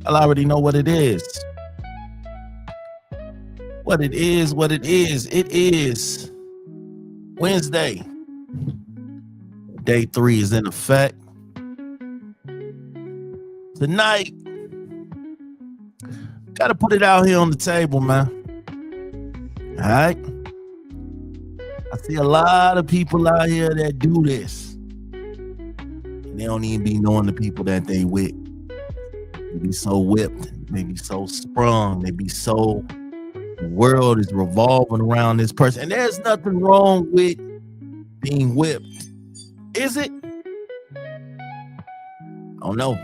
I already know what it is. What it is. It is Wednesday. Day 3 is in effect. Tonight, gotta put it out here on the table, man. All right? I see a lot of people out here that do this. And they don't even be knowing the people that they with. They be so whipped. They be so sprung. They be so... The world is revolving around this person. And there's nothing wrong with being whipped. Is it? I don't know.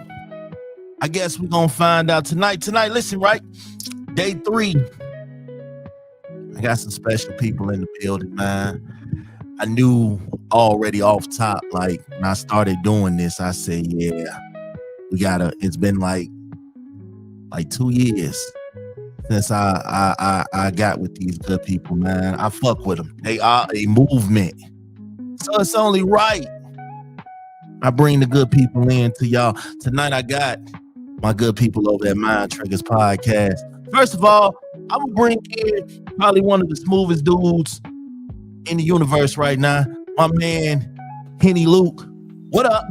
I guess we're going to find out tonight. Listen, right? Day 3. I got some special people in the building, man. I knew already off top, like when I started doing this, I said, yeah, it's been like 2 years since I got with these good people, man. I fuck with them. They are a movement. So it's only right I bring the good people in to y'all. Tonight I got my good people over at Mind Triggers Podcast. First of all, I will bring in probably one of the smoothest dudes in the universe right now, my man, Henny Luke. What up?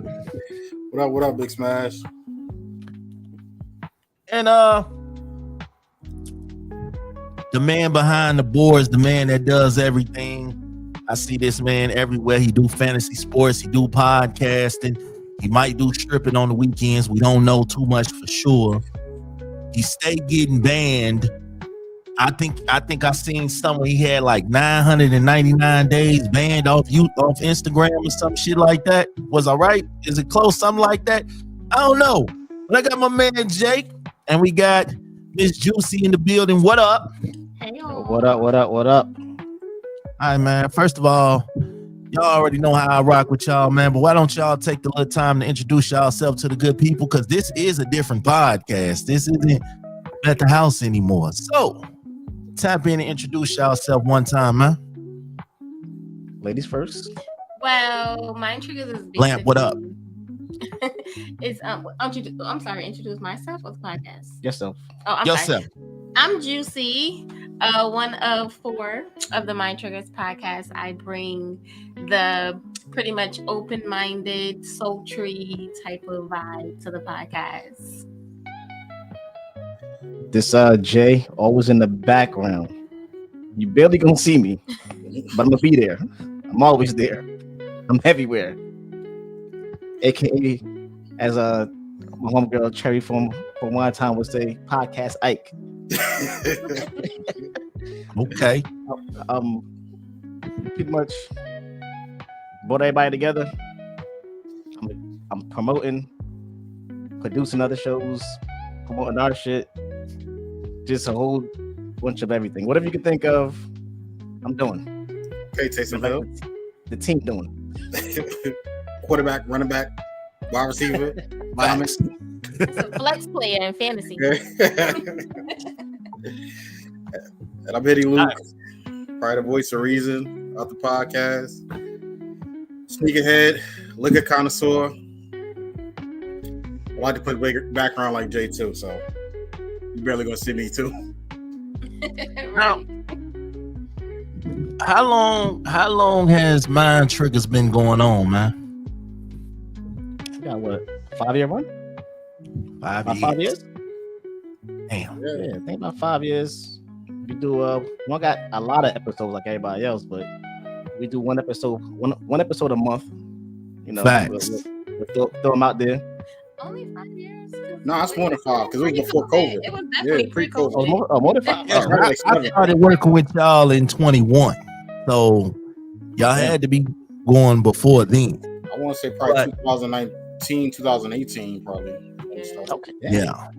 What up, Big Smash? And the man behind the boards, the man that does everything. I see this man everywhere. He do fantasy sports, he do podcasting, he might do stripping on the weekends. We don't know too much for sure. He stay getting banned. I think I seen somewhere he had like 999 days banned off Instagram or some shit like that. Was I right? Is it close? Something like that? I don't know. But I got my man Jake, and we got Miss Juicy in the building. What up? Hey, What up? All right, man. First of all, y'all already know how I rock with y'all, man. But why don't y'all take the little time to introduce yourself to the good people? Because this is a different podcast. This isn't at the house anymore. So tap in and introduce yourself one time, man. Ladies first. Well, Mind Triggers is basically... Lamp, what up? I'm sorry, introduce myself or the podcast? Yourself. Oh, I'm Yourself. sorry. I'm Juicy, one of 4 of the Mind Triggers podcast. I bring the pretty much open-minded, sultry type of vibe to the podcast. This Jay, always in the background. You barely gonna see me, but I'm gonna be there. I'm always there. I'm everywhere. AKA, as my homegirl Cherry from one time would say, Podcast Ike. Okay. Pretty much brought everybody together. I'm promoting, producing other shows, promoting our shit. Just a whole bunch of everything. Whatever you can think of, I'm doing. Okay, Taysom Hill. The team doing. Quarterback, running back, wide receiver, lineman. It's a flex player in fantasy. And I'm Henny Luke, probably the voice of reason of the podcast. Sneakerhead, liquor connoisseur. I like to put background like Jay too, so you barely gonna see me too. Right. How long has Mind Triggers been going on, man? We got what, 5-year run? 5 years? Damn. Yeah, I think about 5 years. We do we got a lot of episodes like everybody else, but we do one episode a month. You know, Facts. We'll throw them out there. Only 5 years? No, it's more than 5 because it was before COVID. It was definitely pre-COVID. More than 5. Yeah, I started working with y'all in 21, so y'all had to be going before then. I want to say probably 2019, 2018, probably. Okay. Yeah.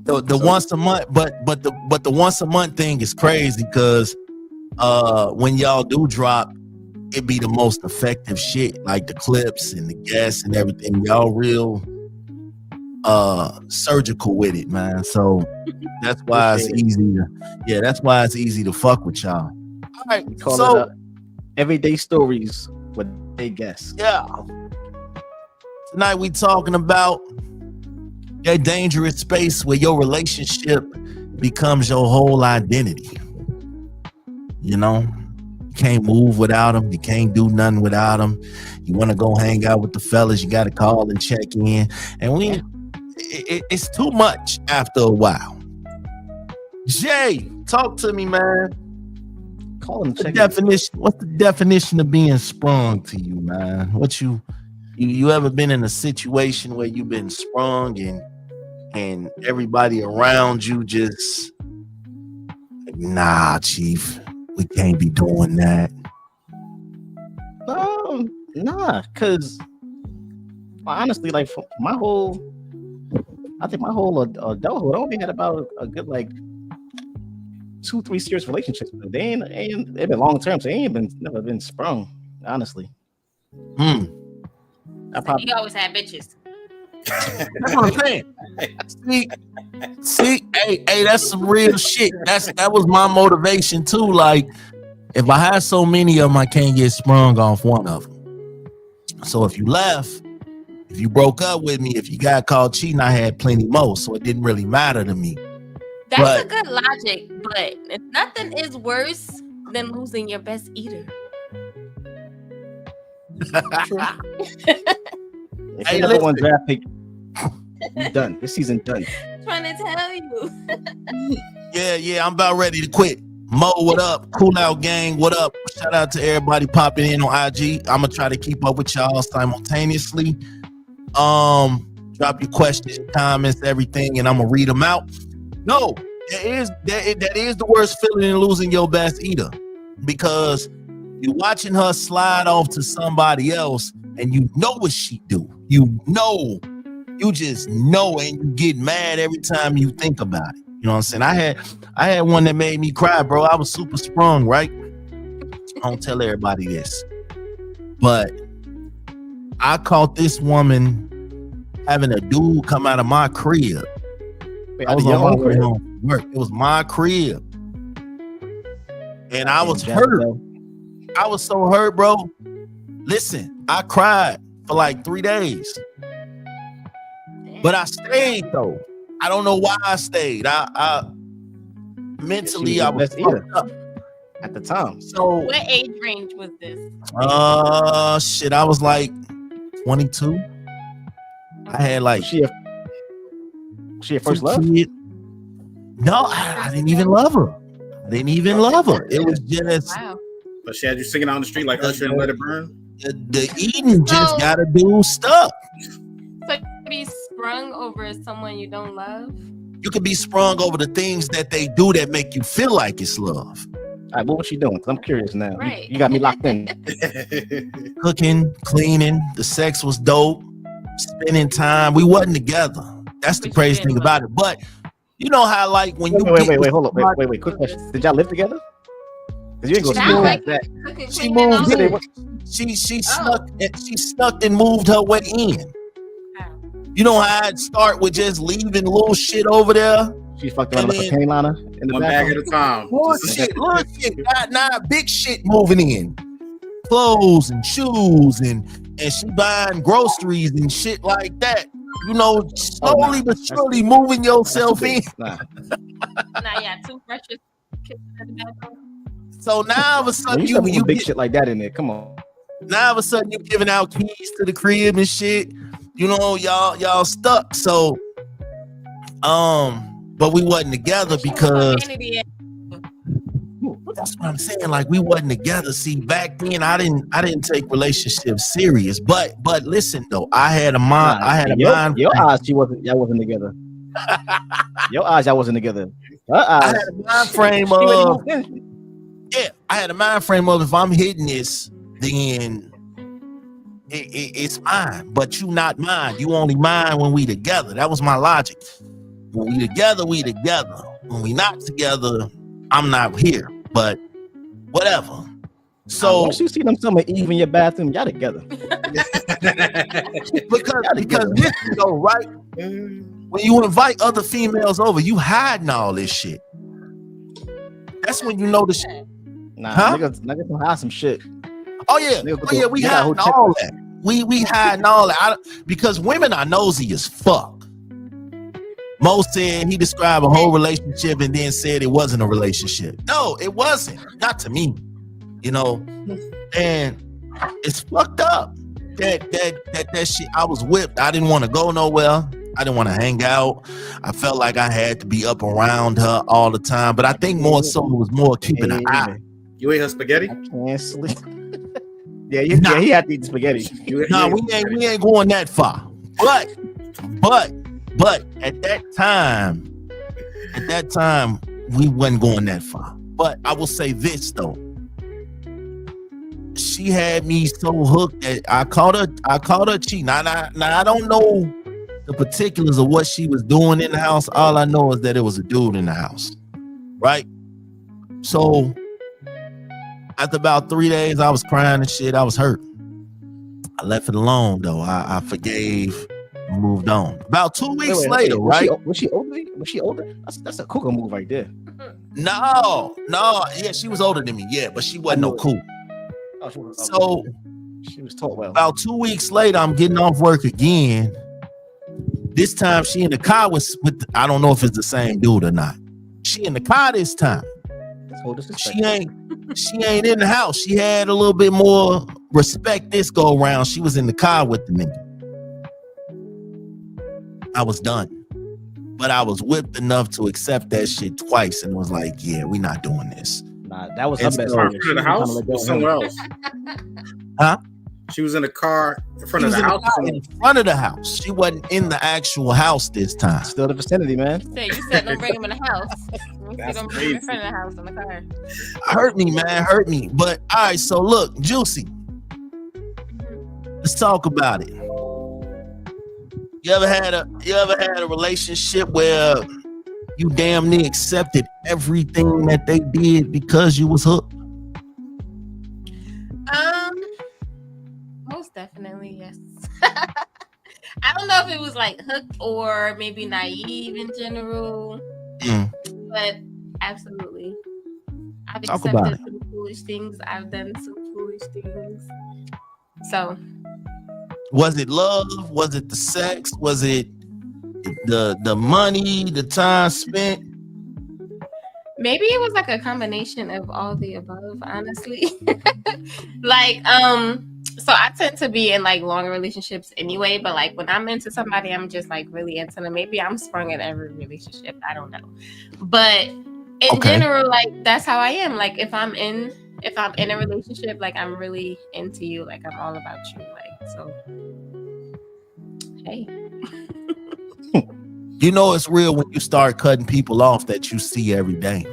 The once a month, but the once a month thing is crazy because when y'all do drop, it be the most effective shit, like the clips and the guests and everything. Y'all real surgical with it, man. So that's why it's easy to, that's why it's easy to fuck with y'all. All right, Call it everyday stories with a guest. Yeah. Tonight we talking about that dangerous space where your relationship becomes your whole identity. You know, you can't move without them. You can't do nothing without them. You want to go hang out with the fellas, you got to call and check in. And it's too much after a while. Jay, talk to me, man. Call him. What's the definition of being sprung to you, man? What you ever been in a situation where you've been sprung and everybody around you just like, nah, chief, we can't be doing that? Nah, because honestly, like my whole adulthood, I only had about a good like 2-3 serious relationships. They've been long term, so they ain't never been sprung. Honestly, You always had bitches. That's what I'm saying. See, hey, that's some real shit. That was my motivation too. Like, if I had so many of them, I can't get sprung off one of them. So if you left, if you broke up with me, if you got caught cheating, I had plenty more. So it didn't really matter to me. That's a good logic, but nothing is worse than losing your best eater. If you're number one draft pick, you done. This season done. Trying to tell you. Yeah, I'm about ready to quit. Mo, what up? Cool Out Gang, what up? Shout out to everybody popping in on IG. I'm gonna try to keep up with y'all simultaneously. Drop your questions, comments, everything, and I'm gonna read them out. No, that is the worst feeling in losing your best eater, because you're watching her slide off to somebody else, and you know what she do. You just know, and you get mad every time you think about it. You know what I'm saying? I had one that made me cry, bro. I was super sprung, right? I don't tell everybody this, but I caught this woman having a dude come out of my crib. Wait, I was on my way home from work. It was my crib, and I was hurt. I was so hurt, bro. Listen, I cried for like 3 days, but I stayed though. I don't know why I stayed. I mentally I was fucked up at the time. So what age range was this? Shit, I was like 22. I had like she your first love? No, I didn't even love her. It was just wow. But she had you singing out on the street like Usher and Let It Burn. The eating just gotta do stuff. So be sprung over someone you don't love? You could be sprung over the things that they do that make you feel like it's love. All right, what was she doing? 'Cause I'm curious now. Right. You got me locked in. Cooking, cleaning, the sex was dope, spending time. We wasn't together. That's the crazy thing about it. But you know how like when you wait, hold up. Wait, quick question. Did y'all live together? Because you ain't gonna school like that. She moved in. She snuck and moved her way in. You know how I'd start with just leaving little shit over there. She fucked around with a pain liner in the one bag at a time. Little shit, not big shit moving in. Clothes and shoes and she buying groceries and shit like that. You know, slowly but surely moving yourself in. Now yeah, toothbrushes. So now all of a sudden you big shit like that in there. Come on. Now all of a sudden you're giving out keys to the crib and shit. You know, y'all stuck. So, but we wasn't together because that's what I'm saying. Like we wasn't together. See, back then I didn't take relationships serious. But listen though, I had a mind. Your eyes, y'all wasn't together. Your eyes, y'all wasn't together. I had a mind frame of I had a mind frame of if I'm hitting this, then it's mine, but you not mine. You only mine when we together. That was my logic. When we together, we together. When we not together, I'm not here. But whatever. So once you see them summer Eve in your bathroom, y'all together. because this, you know, right? When you invite other females over, you hiding all this shit. That's when you know the shit. Nah, niggas can hide some shit. Oh yeah, we hiding all that. We hiding all that because women are nosy as fuck. Mo said he described a whole relationship and then said it wasn't a relationship. No, it wasn't. Not to me. You know, and it's fucked up. That shit. I was whipped. I didn't want to go nowhere. I didn't want to hang out. I felt like I had to be up around her all the time. But I think more so it was more keeping an eye. You ate her spaghetti? I can't sleep. Yeah, he had to eat the spaghetti. No, we ain't going that far. But at that time, we wasn't going that far. But I will say this though. She had me so hooked that I caught her cheating. Now I don't know the particulars of what she was doing in the house. All I know is that it was a dude in the house. Right? So after about 3 days, I was crying and shit. I was hurt. I left it alone though. I forgave, moved on. About 2 weeks later, right? Was she older? Was she older? That's a cougar move right there. No. Yeah, she was older than me. Yeah, but she wasn't no cool. So she was taught well. About 2 weeks later, I'm getting off work again. This time she in the car with I don't know if it's the same dude or not. She in the car this time. She ain't in the house. She had a little bit more respect this go around. She was in the car with the nigga. I was done. But I was whipped enough to accept that shit twice and was like, yeah, we not doing this. Nah, that was her best in front of the house or somewhere else? Huh? She was in the car in front of the house. In front of the house. She wasn't in the actual house this time. Still the vicinity, man. You said don't bring him in the house. That's don't bring him in front of the house in the car. Hurt me, man. Hurt me. But all right, so look, Juicy. Let's talk about it. You ever had a relationship where you damn near accepted everything that they did because you was hooked? Most definitely, yes. I don't know if it was like hooked or maybe naive in general, but absolutely. I've accepted some foolish things. I've done some foolish things. So, was it love? Was it the sex? Was it the money, the time spent? Maybe it was like a combination of all the above, honestly. So I tend to be in like long relationships anyway, but like when I'm into somebody, I'm just like really into them. Maybe I'm sprung in every relationship. I don't know. But in general, like that's how I am. Like if I'm in a relationship, like I'm really into you. Like I'm all about you. Like, so hey. You know it's real when you start cutting people off that you see every day.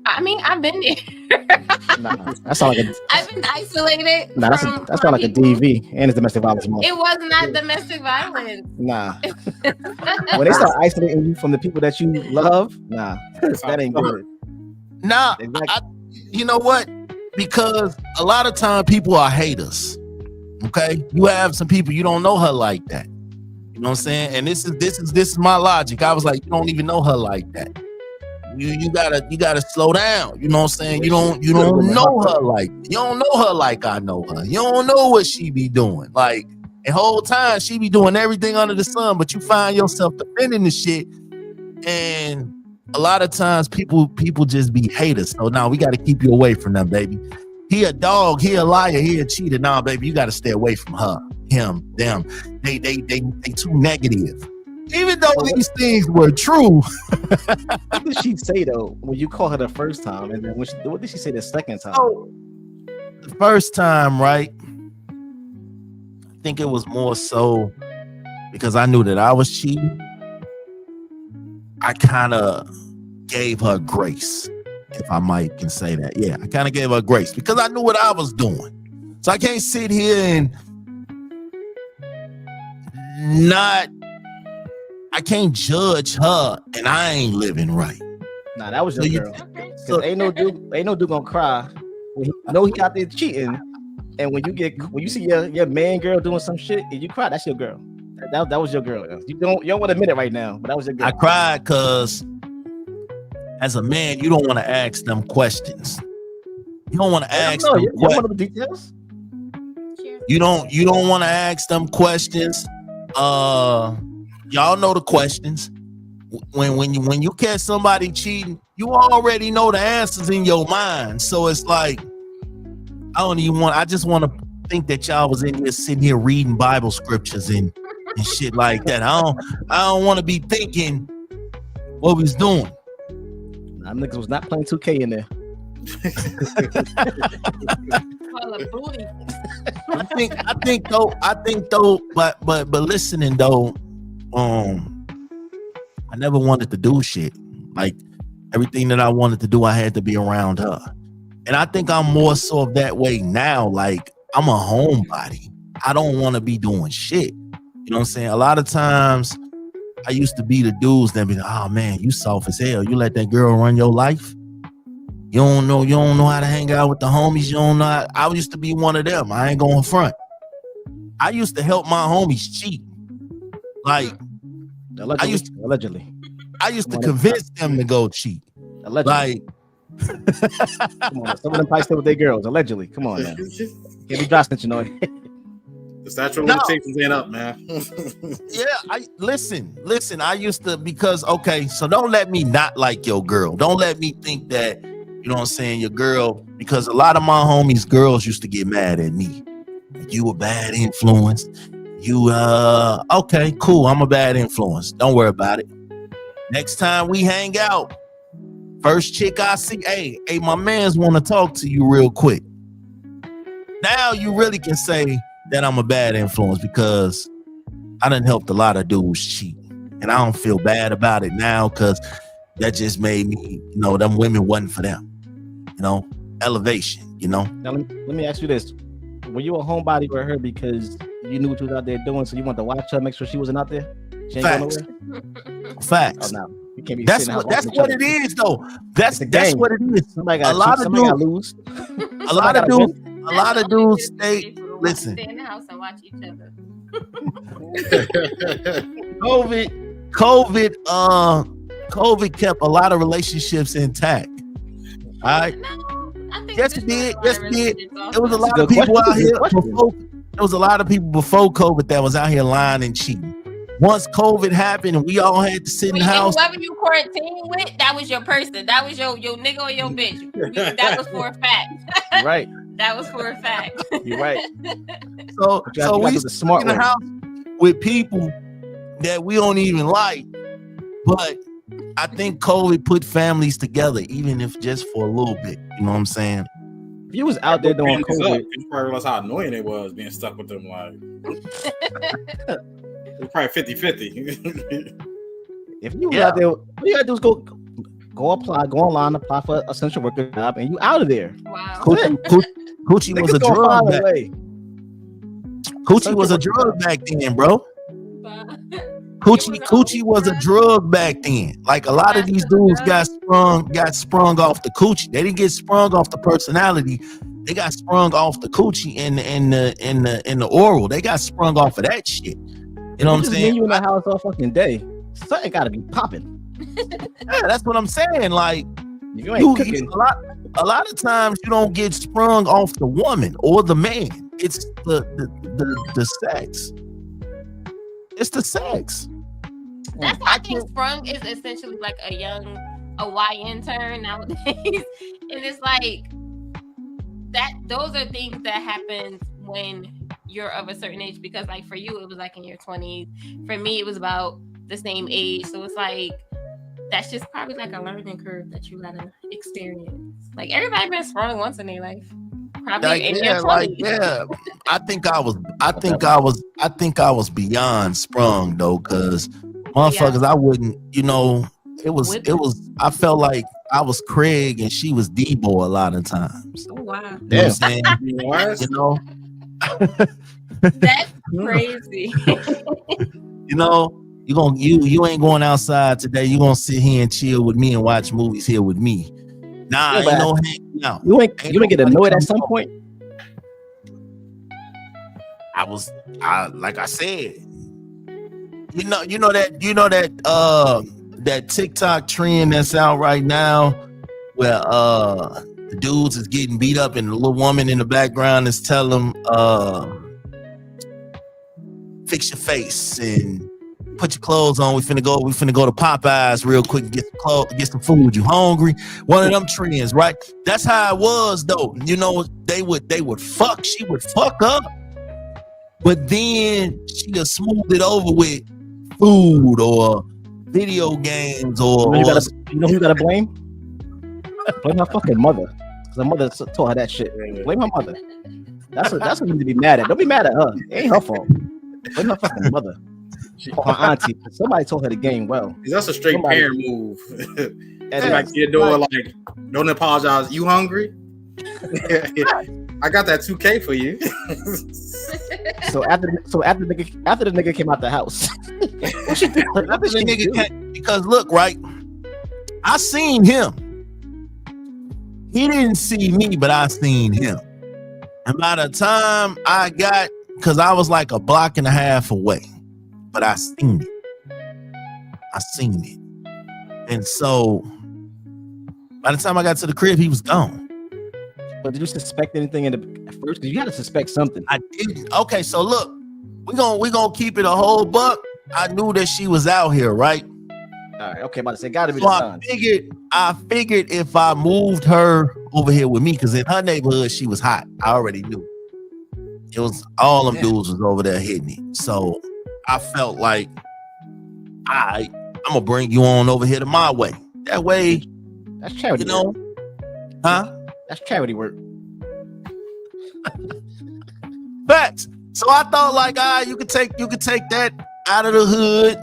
I mean, I've been there. Nah, that sounds like I've been isolated. Nah, that's not like a DV and it's domestic violence. It was not domestic violence. Nah. When they start isolating you from the people that you love, nah, that ain't good. Nah, exactly. You know what? Because a lot of time people are haters. Okay, you have some people you don't know her like that. You know what I'm saying? And this is my logic. I was like, you don't even know her like that. You gotta slow down. You know what I'm saying? You don't know her like I know her. You don't know what she be doing. Like the whole time she be doing everything under the sun, but you find yourself defending the shit. And a lot of times people just be haters. So now we gotta keep you away from them, baby. He a dog, he a liar, he a cheater. Nah, baby, you gotta stay away from her, him, them. They too negative. Even though these things were true. What did she say though when you called her the first time, and then what did she say the second time? Oh, the first time, right? I think it was more so because I knew that I was cheating. I kind of gave her grace, if I might can say that. Yeah, I kind of gave her grace because I knew what I was doing. So I can't sit here and I can't judge her and I ain't living right. Nah, that was your girl. Cause ain't no dude gonna cry when he know he out there cheating, and when you see your man girl doing some shit and you cry, that's your girl. That was your girl. You don't want to admit it right now, but that was your girl. I cried because as a man, you don't want to ask them questions. You don't want to ask them you don't want the details. You don't want to ask them questions. Y'all know the questions. When you catch somebody cheating, you already know the answers in your mind. So it's like, I just want to think that y'all was in here sitting here reading Bible scriptures and shit like that. I don't want to be thinking what we was doing. Them niggas was not playing 2K in there. Booty. I think though, but listening though, I never wanted to do shit. Like everything that I wanted to do, I had to be around her. And I think I'm more so of that way now. Like I'm a homebody. I don't want to be doing shit. You know what I'm saying? A lot of times I used to be the dudes that be like, oh man, you soft as hell. You let that girl run your life. You don't know how to hang out with the homies. You don't know. I used to be one of them. I ain't going front. I used to help my homies cheat. Like Allegedly. I used to convince them to go cheat. Allegedly. Like, come on, some of them probably still with their girls. Allegedly. Come on, man. Can't be dry snitching on it. The statute of limitations ain't up, man. Yeah, listen. I used to, because okay, so don't let me not like your girl. Don't let me think that, you know what I'm saying, your girl, because a lot of my homies' girls used to get mad at me. You a bad influence. You okay, cool. I'm a bad influence. Don't worry about it. Next time we hang out, first chick I see, hey, my mans want to talk to you real quick. Now you really can say that I'm a bad influence because I done helped a lot of dudes cheat. And I don't feel bad about it now because that just made me, them women wasn't for them. Elevation, Now, let me ask you this. Were you a homebody with her because you knew what you was out there doing, so you wanted to watch her, make sure she wasn't out there? She ain't going nowhere? Facts. Oh, no. You can't be that's what it is, though. That's what it is. Somebody got to lose. A lot of dudes stay. Listen. Stay in the house and watch each other. COVID kept a lot of relationships intact. All right. No, I think yes, it did. Yes, it did. There was a lot of people out here before. There was a lot of people before COVID that was out here lying and cheating. Once COVID happened and we all had to sit in the house. Whoever you quarantined with, that was your person. That was your nigga or your bitch. That was for a fact. Right. That was for a fact. You're right. So we sit in the house with people that we don't even like. But I think COVID put families together, even if just for a little bit. You know what I'm saying? If you was out there doing COVID, you probably realize how annoying it was being stuck with them. Like, it was probably 50-50. If you was out there, all you gotta do is go apply, go online, apply for a essential worker job, and you out of there. Wow. Coochie was a drug back. Coochie was a drug back then, bro. Coochie was a drug back then. Like a lot of these dudes got sprung off the coochie. They didn't get sprung off the personality. They got sprung off the coochie in the oral. They got sprung off of that shit. You know what I'm saying? You in the house all fucking day. Something gotta be popping. Yeah, that's what I'm saying. Like you ain't cooking. A lot of times you don't get sprung off the woman or the man. It's the sex. It's the sex. That's why I think sprung is essentially like a YN term nowadays. And it's like that those are things that happen when you're of a certain age, because like for you it was like in your 20s. For me it was about the same age. So it's like that's just probably like a learning curve that you gotta experience. Like everybody been sprung once in their life. Probably in your 20s. I think I was beyond sprung though, because motherfuckers, I wouldn't, it was I felt like I was Craig and she was Debo a lot of times. Oh wow. You know what I'm saying? That's crazy. You ain't going outside today. You gonna sit here and chill with me and watch movies here with me. Nah, ain't no hanging out. You ain't get annoyed at some point. Like I said, that TikTok trend that's out right now where the dudes is getting beat up and the little woman in the background is telling them fix your face and put your clothes on. We finna go to Popeyes real quick and get some clothes, get some food. You hungry? One of them trends, right? That's how it was though. You know, they would fuck. She would fuck up, but then she would smooth it over with food or video games or. You know who you gotta blame? Blame her fucking mother. Cause her mother taught her that shit. Blame her mother. That's what you need to be mad at. Don't be mad at her. It ain't her fault. Blame her fucking mother. Or her auntie. Somebody told her the game well. That's a straight parent move. And like your door, like, don't apologize. You hungry? I got that 2K for you. So after the nigga came out the house, what she did? Because look, right? I seen him. He didn't see me, but I seen him. And by the time I got, because I was like a block and a half away, but I seen it. And so by the time I got to the crib, he was gone. But did you suspect anything at first? Because you got to suspect something. I didn't. Okay, so look, we gonna keep it a whole buck. I knew that she was out here, right? All right, okay, about to say, gotta be so the sign. I figured if I moved her over here with me, because in her neighborhood she was hot. I already knew. It was all them dudes was over there hitting it. So I felt like, I'm gonna bring you on over here to my way. That way, that's charity. You know, huh? That's charity work. Facts. So I thought like, you could take that out of the hood,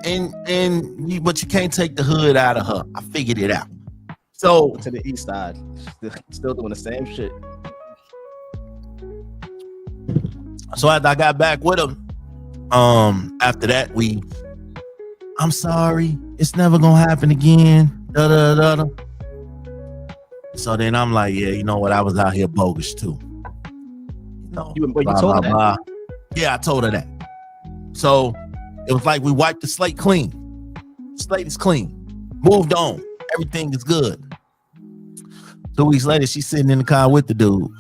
but you can't take the hood out of her. I figured it out. So to the east side, still doing the same shit. So after I got back with him, after that I'm sorry, it's never gonna happen again. Da da da da. So then I'm like, yeah, you know what? I was out here bogus too. You told her that? Yeah, I told her that. So it was like we wiped the slate clean. Slate is clean. Moved on. Everything is good. 2 weeks later, she's sitting in the car with the dude.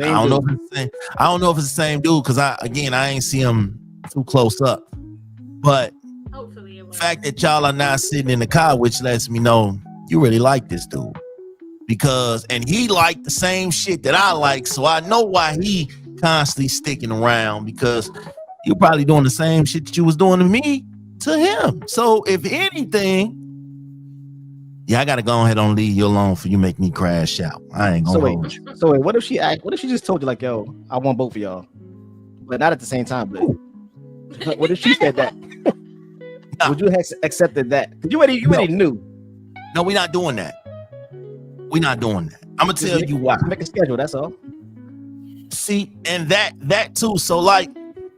I don't know if it's the same dude because I ain't see him too close up. But hopefully it was. The fact that y'all are not sitting in the car, which lets me know you really like this dude. And he liked the same shit that I like, so I know why he constantly sticking around, because you probably doing the same shit that you was doing to me to him. So if anything, I gotta go ahead and leave you alone for you make me crash out. I ain't gonna hold you. So wait, what if she just told you like, yo, I want both of y'all, but not at the same time? But what if she said that? No. Would you have accepted that? Because you already knew. No, we're not doing that. I'm gonna tell you why. Make a schedule. That's all. See, and that too. So like,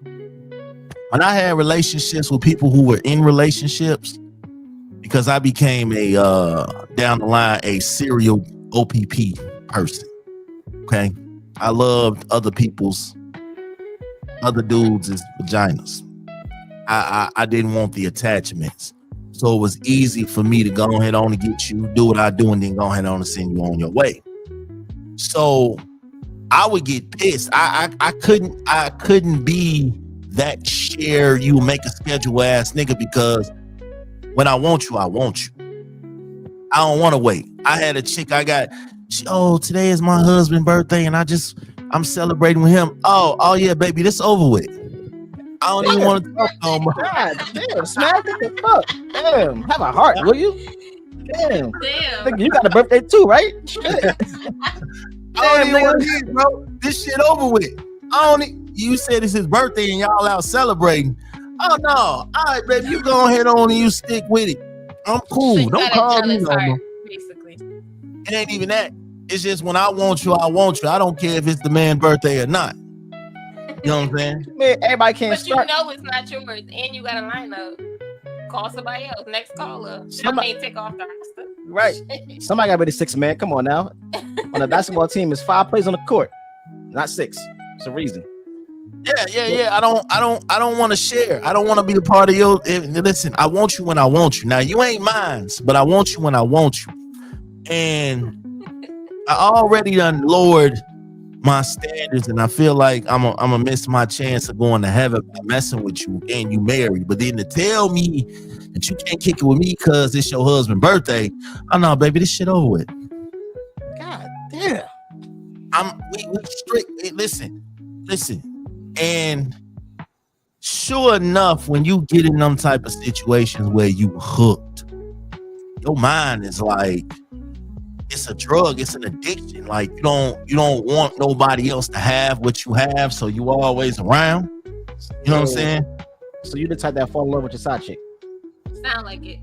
when I had relationships with people who were in relationships, because I became down the line a serial OPP person. Okay, I loved other dudes' vaginas. I didn't want the attachments. So it was easy for me to go ahead on and get you, do what I do, and then go ahead on and send you on your way. So I would get pissed. I couldn't be that share you make a schedule ass nigga, because when I want you, I want you. I don't want to wait. I had a chick today is my husband's birthday and I'm celebrating with him. Oh yeah, baby, this over with. I don't even want to talk no more. God damn, smack the fuck. Damn, have a heart, will you? Damn. You got a birthday too, right? I don't even want to hear it, bro. This shit over with. You said it's his birthday and y'all out celebrating. Oh no. All right, baby, you go ahead on and you stick with it. I'm cool. So don't call me no more. Basically. It ain't even that. It's just when I want you, I want you. I don't care if it's the man's birthday or not. You know what I'm saying? Man, everybody can't but start. You know it's not yours, and you got a lineup. Call somebody else. Next caller. Somebody take off the roster. Right. Somebody got ready 6 man. Come on now. On the basketball team, it's 5 players on the court, not 6. It's a reason. Yeah. I don't want to share. I don't want to be the part of your. Listen, I want you when I want you. Now you ain't mine, but I want you when I want you. And I already done lowered my standards, and I feel like I'm gonna miss my chance of going to heaven by messing with you and you married. But then to tell me that you can't kick it with me because it's your husband's birthday, oh no, baby, this shit over with. God damn. We strict. Listen, and sure enough, when you get in them type of situations where you hooked, your mind is like, it's a drug, it's an addiction. Like you don't want nobody else to have what you have, so you always around. You know what I'm saying? So you the type that fall in love with your side chick? Sound like it.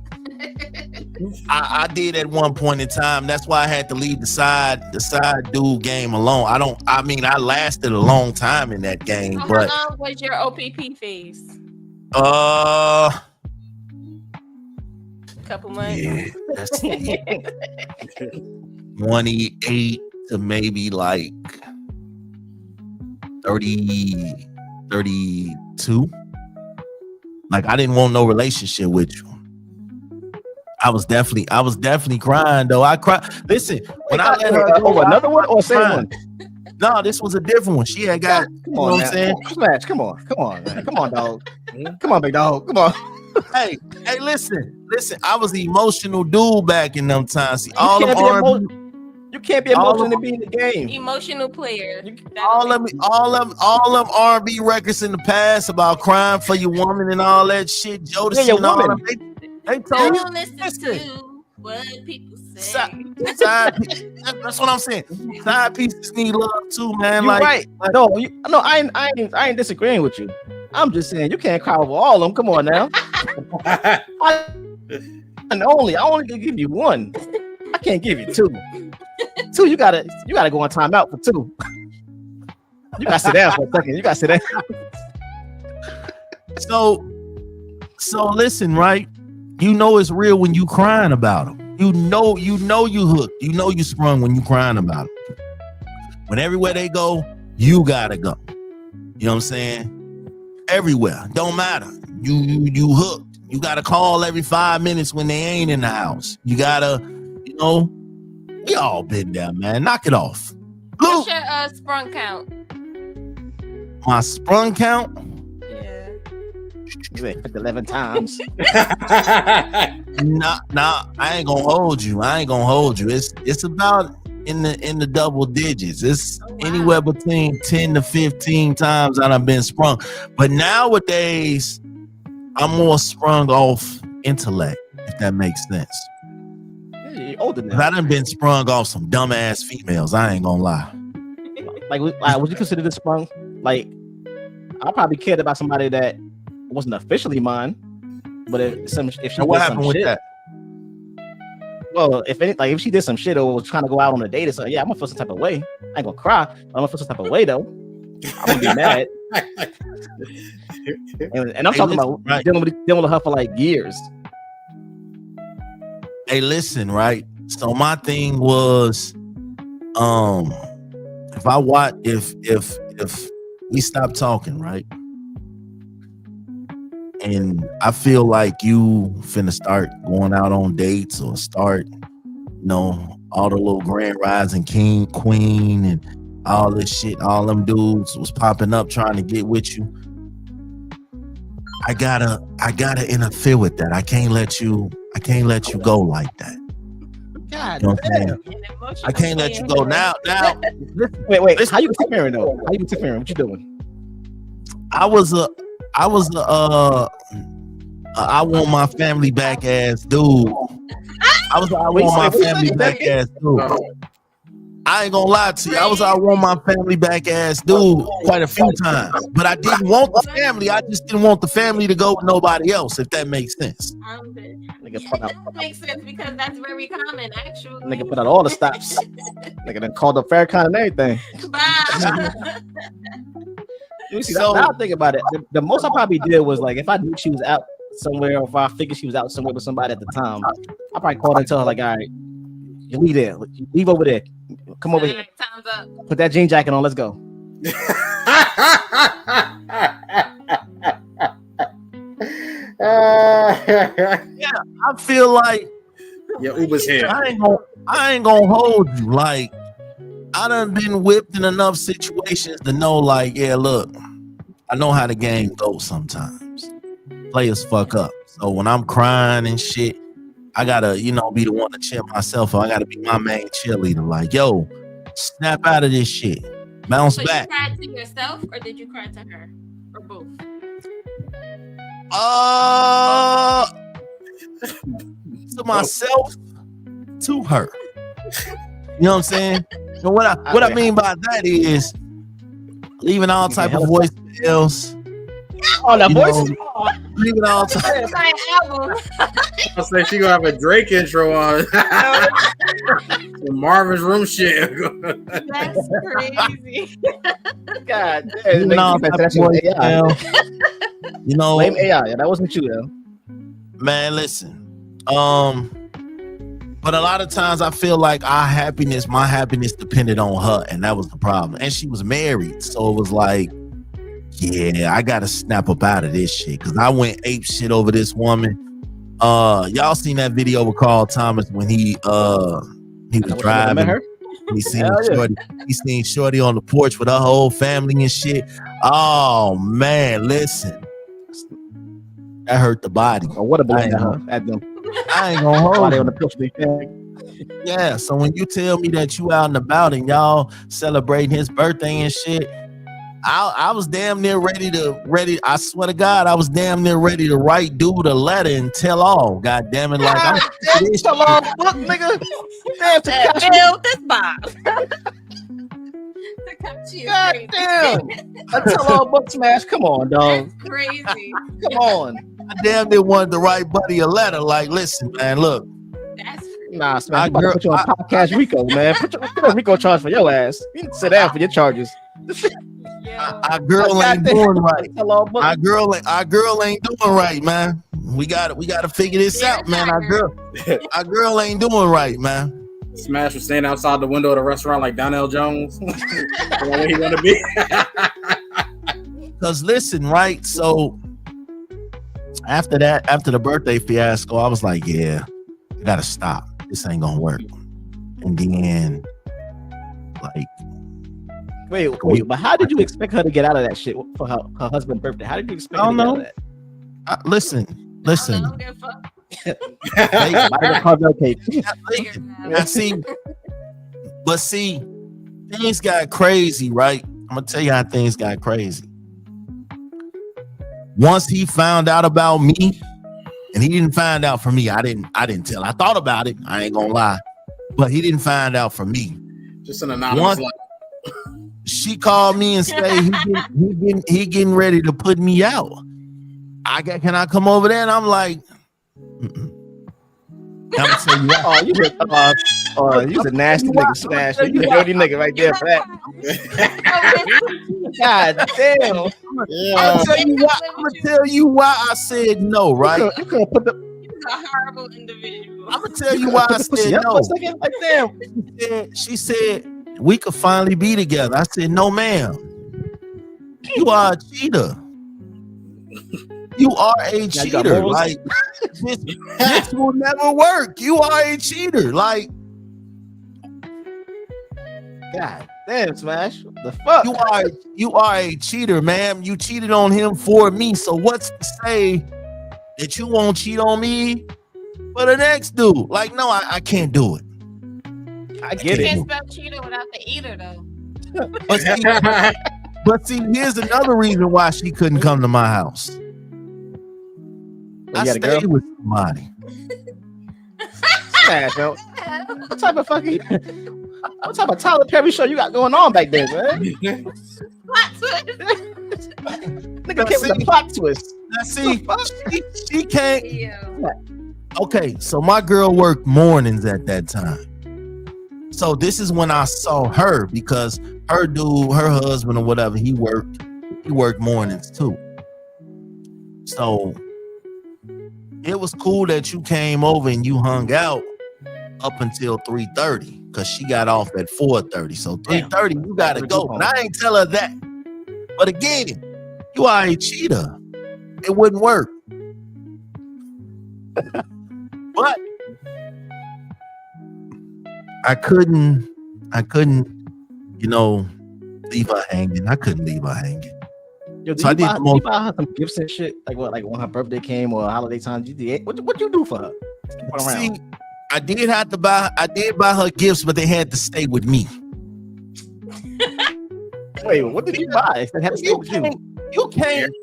I did at one point in time. That's why I had to leave the side dude game alone. I lasted a long time in that game, So but how long was your OPP phase? Couple months. yeah, that's 28 to maybe like 30, 32. Like I didn't want no relationship with you. I was definitely crying though. I cried. Listen, when I let her go, another one or same one? No, this was a different one. She had got, you know what I'm saying? Smash, come on, man. Come on, dog. Come on, big dog. Come on. Hey, listen. I was the emotional dude back in them times. See, all of you can't be emotional to be in the game. Emotional player. all them R&B records in the past about crying for your woman and all that shit. Jodeci your and all woman. that. They I told don't listen listen. to what people say. Side piece. That's what I'm saying. Side pieces need love too, man. You're like, right. No, I ain't disagreeing with you. I'm just saying you can't cry over all of them. Come on now. I only can give you one. I can't give you two. Two, you gotta go on timeout for two. You gotta sit down for a second. You gotta sit down. So listen, right? You know it's real when you crying about them. You know you hooked. You know you sprung when you crying about them. When everywhere they go, you gotta go. You know what I'm saying? Everywhere, don't matter. You hooked. You gotta call every 5 minutes when they ain't in the house. You gotta, we all been there, man. Knock it off. What's your sprung count? My sprung count? Yeah. You ain't picked 11 times. Nah, I ain't gonna hold you. It's about in the double digits. It's anywhere between 10 to 15 times I done been sprung. But nowadays, I'm more sprung off intellect, if that makes sense. You're older now. I done been sprung off some dumbass females. I ain't gonna lie. Like, would you consider this sprung? Like, I probably cared about somebody that wasn't officially mine, but if she did What some happened with shit, that? well, if she did some shit or was trying to go out on a date or something, yeah, I'm gonna feel some type of way. I ain't gonna cry. I'm gonna feel some type of way though. I'm gonna be mad. And I'm talking about dealing with her for like years. Hey, listen, right? So my thing was, if we stop talking, right? And I feel like you finna start going out on dates or start, all the little grand rising king, queen, and all this shit, all them dudes was popping up trying to get with you. I gotta interfere with that. I can't let you go like that. God, you know what I'm saying? I can't let you go now. Wait. Listen, how you interfering though? How you interfering? What you doing? I was a I want my family back ass dude. I want my family back ass dude. I ain't gonna lie to you. I want my family back ass dude quite a few times, but I didn't want the family. I just didn't want the family to go with nobody else, if that makes sense. That makes sense because that's very common, actually. Nigga put out all the stops. Nigga done called up Farrakhan and everything. Bye. So now I think about it. The most I probably did was like if I knew she was out somewhere, or if I figured she was out somewhere with somebody at the time, I probably called her and tell her like, all right, you leave there, leave over there, come over here, time's up. Put that jean jacket on, let's go. Yeah, I feel like Uber's here. I ain't gonna hold you. Like I done been whipped in enough situations to know, like, yeah, look, I know how the game goes sometimes. Players fuck up. So when I'm crying and shit, I gotta, be the one to cheer myself up. I gotta be my main cheerleader. Like, yo, snap out of this shit. Bounce back. You cried to yourself or did you cry to her? Or both? To myself, to her. You know what I'm saying? And what I mean by that is leaving all type of voicemails. Oh, that voice. Leaving all type. My album. I say she gonna have a Drake intro on. Some Marvin's Room shit. That's crazy. God Leaving damn. all type of voicemails. Blame AI. Yeah, that wasn't you, though. Man, listen. But a lot of times I feel like my happiness depended on her, and that was the problem. And she was married, so it was like, yeah, I gotta snap up out of this shit because I went ape shit over this woman. Y'all seen that video with Carl Thomas when he was driving? Her? He seen Shorty on the porch with her whole family and shit. Oh man, listen, that hurt the body. Or what a blame at them. I ain't gonna hold They you. on the porch. Yeah, so when you tell me that you out and about and y'all celebrating his birthday and shit, I was damn near ready. I swear to God, I was damn near ready to write dude a letter and tell all. God damn it, like I'm tell all book, nigga. Bill, this Bob. God damn. A tell all book smash. Come on, dog. That's crazy. Come on. I damn near wanted to write Buddy a letter. Like, listen, man, look. That's crazy. Nah, man, you put you on podcast Rico, man. Put a Rico charge for your ass. You need to sit down for your charges. Our girl ain't doing right. Hello, our girl ain't doing right, man. We gotta figure this out, man. Our girl ain't doing right, man. Smash was standing outside the window of the restaurant like Donnell Jones. Where he want to be. Cause listen, right? So after the birthday fiasco, I was like, yeah, I gotta stop. This ain't gonna work. And then, like, wait, but how did you expect her to get out of that shit for her husband's birthday? How did you expect her to get out of that? Listen. See, things got crazy, right? I'm gonna tell you how things got crazy. Once he found out about me, and he didn't find out for me. I didn't tell. I thought about it. I ain't gonna lie, but he didn't find out for me. Just an anonymous. She called me and said he getting ready to put me out. Can I come over there? And I'm like, I'm gonna tell you what. You a nasty nigga, Smash. You a dirty nigga right there for that. God damn. I'm gonna tell you why I said no, right? You're a horrible individual. I'm gonna tell you why I said no. Like, damn. She said we could finally be together. I said, no, ma'am. You are a cheater. You are a cheater. Like, this will never work. You are a cheater. Like, God damn, Smash. What the fuck? You are a cheater, ma'am. You cheated on him for me. So what's to say that you won't cheat on me for the next dude? Like, no, I can't do it. I get it. You can't spell cheater without the eater, though. But see, here's another reason why she couldn't come to my house. I stayed with somebody. Smash, yo. What type of Tyler Perry show you got going on back there, man? Plot twist. Nigga came with a plot twist. Now see, she can't. Okay, so my girl worked mornings at that time. So this is when I saw her because her husband or whatever, he worked mornings too. So it was cool that you came over and you hung out up until 3:30 because she got off at 4:30. So 3:30, you gotta go. And I ain't tell her that. But again, you are a cheater. It wouldn't work. But I couldn't leave her hanging. I couldn't leave her hanging. Yo, So I did the most. you buy her some gifts and shit? Like what? Like when her birthday came or holiday time? You did what you do for her? See, I did buy her gifts, but they had to stay with me. Wait, what did you buy? They had to stay with you. You can't.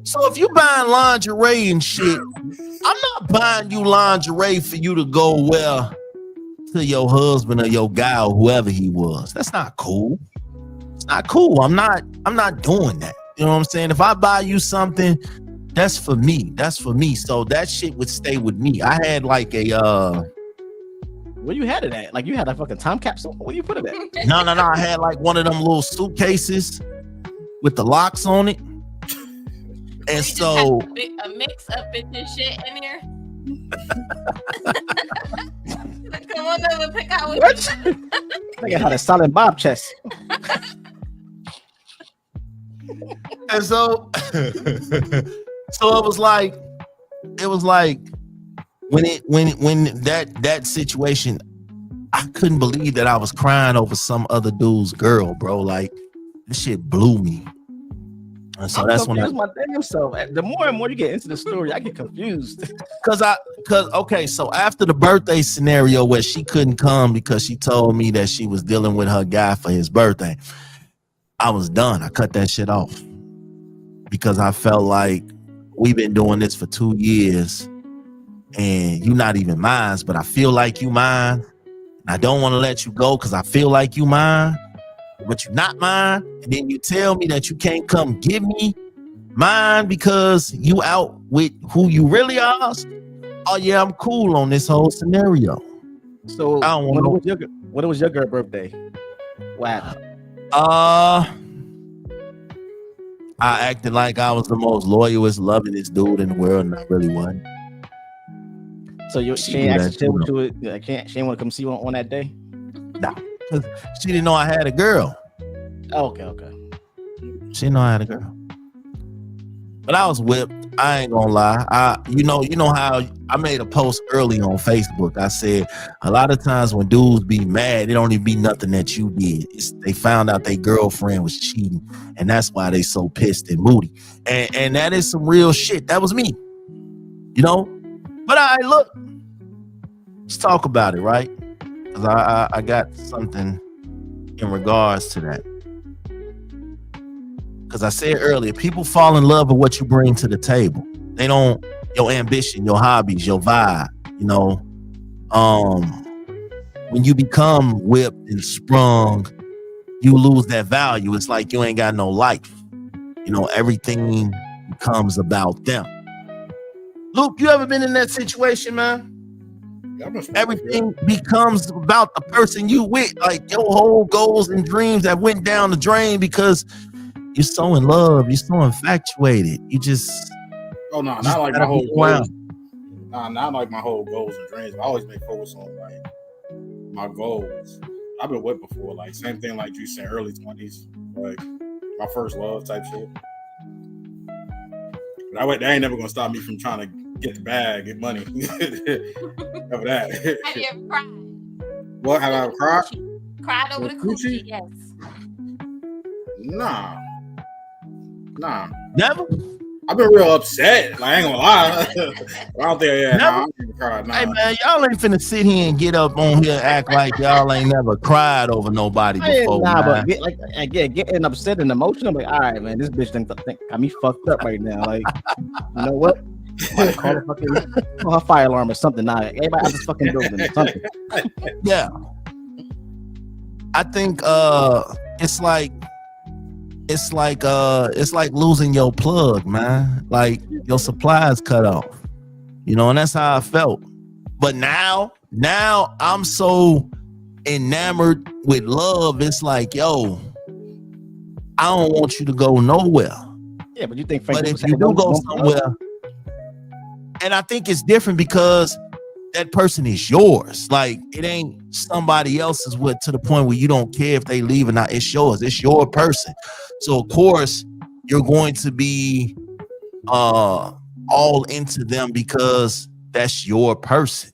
So if you buying lingerie and shit, I'm not buying you lingerie for you to go wear to your husband or your guy or whoever he was. That's not cool. It's not cool. I'm not doing that. You know what I'm saying? If I buy you something, that's for me. That's for me. So that shit would stay with me. I had like a where you had it at? Like you had a fucking time capsule? Where you put it at? No. I had like one of them little suitcases with the locks on it. And so a mix of bitch shit in here. Come on over, pick out what I had a solid bob chest. And so it was like when that situation, I couldn't believe that I was crying over some other dude's girl, bro. Like this shit blew me. And so that's when my damn self. The more and more you get into the story, I get confused. Cause okay, so after the birthday scenario where she couldn't come because she told me that she was dealing with her guy for his birthday, I was done. I cut that shit off because I felt like we've been doing this for 2 years and you're not even mine, but I feel like you mine. And I don't want to let you go because I feel like you mine. But you're not mine, and then you tell me that you can't come give me mine because you out with who you really are. Oh yeah, I'm cool on this whole scenario. So I don't want when was your girl birthday? Wow. I acted like I was the most loyalist, lovingest dude in the world, and I really wasn't. So she ain't actually chill with you. She ain't want to come see you on that day. Nah. She didn't know I had a girl. Okay. She didn't know I had a girl. But I was whipped. I ain't gonna lie. You know how I made a post early on Facebook. I said a lot of times when dudes be mad, it don't even be nothing that you did. They found out their girlfriend was cheating, and that's why they so pissed and moody. And that is some real shit. That was me. But look, let's talk about it, right? Because I got something in regards to that. Because I said earlier, people fall in love with what you bring to the table. They don't, your ambition, your hobbies, your vibe, when you become whipped and sprung, you lose that value. It's like you ain't got no life. Everything becomes about them. Luke, you ever been in that situation, man? Everything becomes about the person you with, like your whole goals and dreams that went down the drain because you're so in love, you're so infatuated. You just not like my whole goals. Not like my whole goals and dreams. I always make focus on like my goals. I've been with before, like same thing like you said, early 20s, like my first love type shit. That ain't never gonna stop me from trying to get the bag, get money. Over that. Have you ever cried? What? Have I ever cried? Cried over the coochie? Yes. Nah. Never? I've been real upset. Like, I ain't gonna lie. I don't think I ain't cried. Nah. Hey man, y'all ain't finna sit here and get up on here and act like y'all ain't never cried over nobody before. But getting upset and emotional. I'm like, all right, man, this bitch think got me fucked up right now. Like, you know what? Call a fire alarm or something. Now everybody out this fucking building or something. Yeah, I think it's like losing your plug, man. Like your supply is cut off, and that's how I felt. But now I'm so enamored with love. It's like, yo, I don't want you to go nowhere. Yeah, but you think? But if you do go somewhere. And I think it's different because that person is yours. Like it ain't somebody else's to the point where you don't care if they leave or not. It's yours. It's your person. So of course you're going to be all into them because that's your person.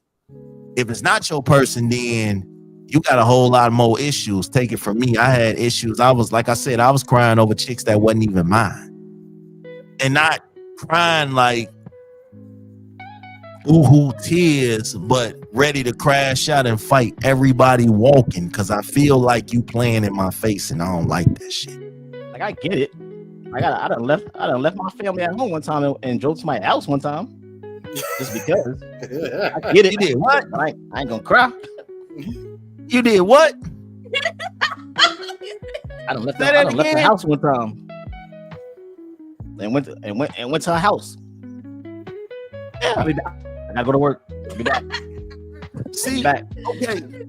If it's not your person, then you got a whole lot more issues. Take it from me. I had issues. I was crying over chicks that wasn't even mine. And not crying like boo-hoo tears, but ready to crash out and fight everybody walking because I feel like you playing in my face and I don't like that shit. Like, I get it. I done left my family at home one time and drove to my house one time. Just because. I get it. You did what? I ain't gonna cry. You did what? I done left the house one time. And went to her house. Yeah, I gotta go to work. I'll be back. See, back.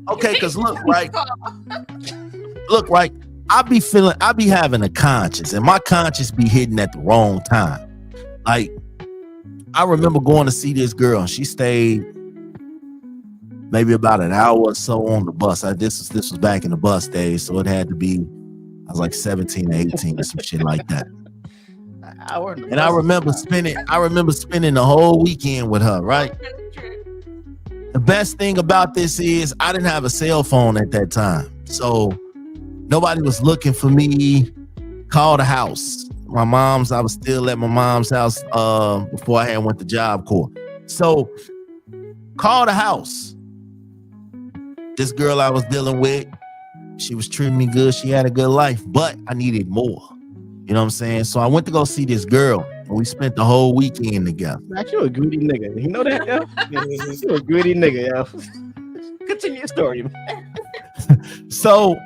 Okay, because look, right. I be having a conscience, and my conscience be hitting at the wrong time. Like, I remember going to see this girl, and she stayed maybe about an hour or so on the bus. This was back in the bus days, so it had to be, I was like 17 or 18 or some shit like that. And I remember spending the whole weekend with her, right? The best thing about this is I didn't have a cell phone at that time. So nobody was looking for me. Call the house. I was still at my mom's house before I had went to Job Corps. So call the house. This girl I was dealing with, she was treating me good. She had a good life, but I needed more. You know what I'm saying? So I went to go see this girl, and we spent the whole weekend together. Man, you a greedy nigga. You know that, yo? You a greedy nigga, yo. Continue your story, man. So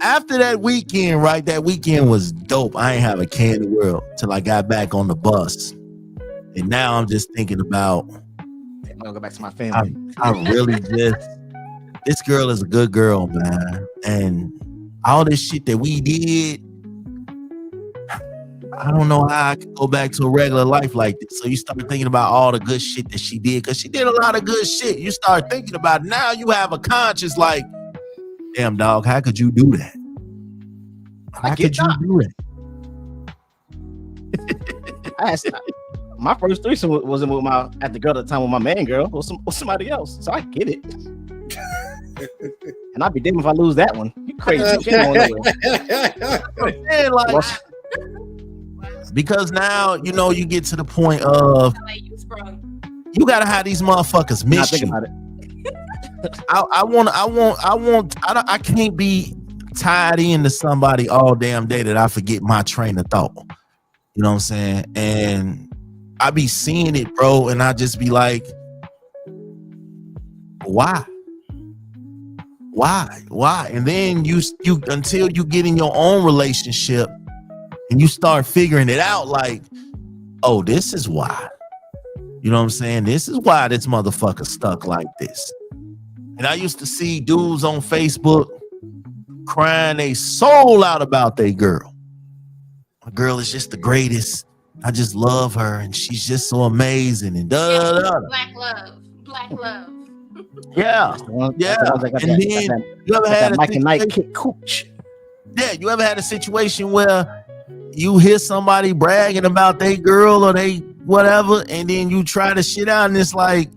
after that weekend, right? That weekend was dope. I ain't have a care in the world till I got back on the bus. And now I'm just thinking about, I'm gonna go back to my family. I really this girl is a good girl, man. And all this shit that we did, I don't know how I could go back to a regular life like this. So you start thinking about all the good shit that she did, because she did a lot of good shit. You start thinking about it. Now you have a conscience like, damn, dog, how could you do that? How could you do that? My first threesome wasn't with at the girl at the time with my main girl, or somebody else. So I get it. And I'd be damned if I lose that one. You crazy. Because now, you know, you get to the point of you gotta have these motherfuckers miss you. I can't be tied into somebody all damn day that I forget my train of thought. You know what I'm saying? And I be seeing it, bro, and I just be like, why? And then you until you get in your own relationship and you start figuring it out, like, oh, this is why. You know what I'm saying? This is why this motherfucker stuck like this. And I used to see dudes on Facebook crying their soul out about their girl. My girl is just the greatest. I just love her, and she's just so amazing. And Black love. Yeah. And then you ever had Mike and Nike kick cooch? Yeah, you ever had a situation where you hear somebody bragging about their girl or they whatever, and then you try to shit out, and it's like,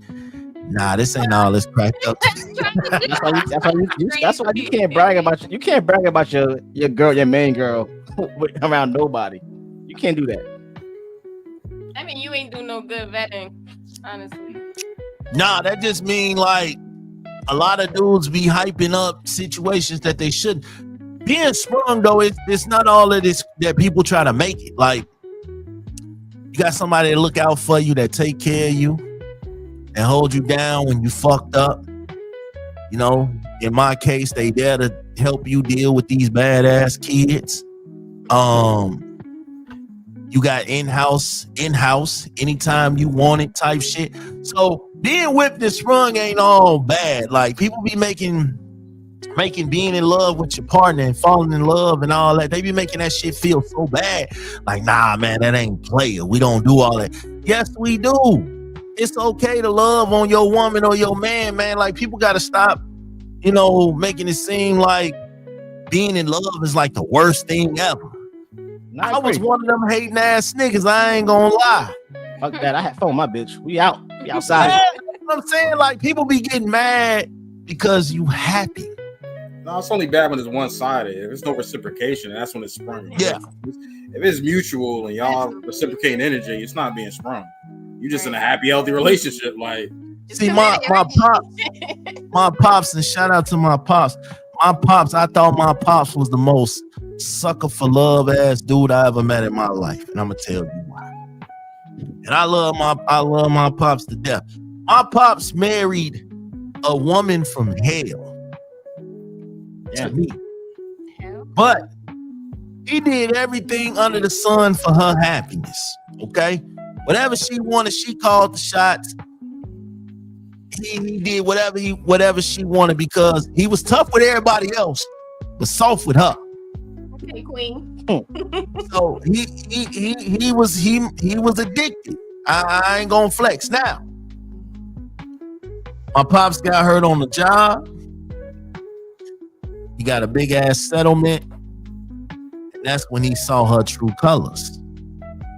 nah, this ain't all this cracked up. That's why you can't brag about your girl, your main girl, around nobody. You can't do that. I mean, you ain't do no good vetting, honestly. Nah, that just mean like a lot of dudes be hyping up situations that they shouldn't. Being sprung though, it's not all of this that people try to make it. Like, you got somebody to look out for you, that take care of you and hold you down when you fucked up. You know, in my case, they there to help you deal with these badass kids. You got in-house, anytime you want it type shit. So being whipped and sprung ain't all bad. Like, people be making being in love with your partner and falling in love and all that. They be making that shit feel so bad. Like, nah, man, that ain't player. We don't do all that. Yes, we do. It's okay to love on your woman or your man, man. Like, people got to stop, you know, making it seem like being in love is like the worst thing ever. I was one of them hating ass niggas. I ain't gonna lie. Fuck that. I had phone my bitch. We out. We outside. Yeah, you know what I'm saying? Like, people be getting mad because you happy. No, it's only bad when it's one-sided. If there's no reciprocation, that's when it's sprung. Yeah. If it's mutual and y'all reciprocating energy, it's not being sprung. You just in a happy, healthy relationship. Like, see, my pops, and shout out to my pops. My pops, I thought my pops was the most sucker for love ass dude I ever met in my life, and I'm gonna tell you why. And I love my pops to death. My pops married a woman from hell. To me. But he did everything under the sun for her happiness. Okay? Whatever she wanted, she called the shots. He did whatever she wanted because he was tough with everybody else, but soft with her. Okay, queen. So he was addicted. I ain't gonna flex now. My pops got hurt on the job. He got a big ass settlement, and that's when he saw her true colors.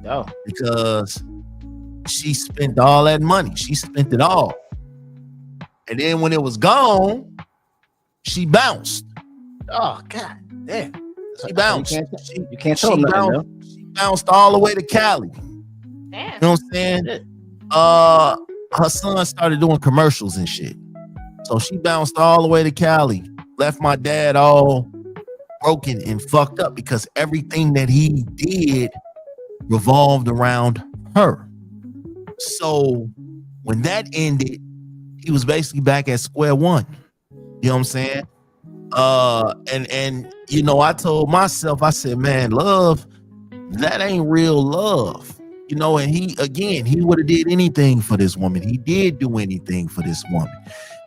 Oh, because she spent all that money. She spent it all, and then when it was gone, she bounced. oh, god damn! She bounced. You can't tell them nothing, though. She bounced all the way to Cali. Damn. You know what I'm saying? Her son started doing commercials and shit, so she bounced all the way to Cali. Left my dad all broken and fucked up because everything that he did revolved around her. So when that ended, he was basically back at square one. You know what I'm saying? And you know, I told myself, I said, man, love, that ain't real love. You know, and he would have did anything for this woman. He did do anything for this woman.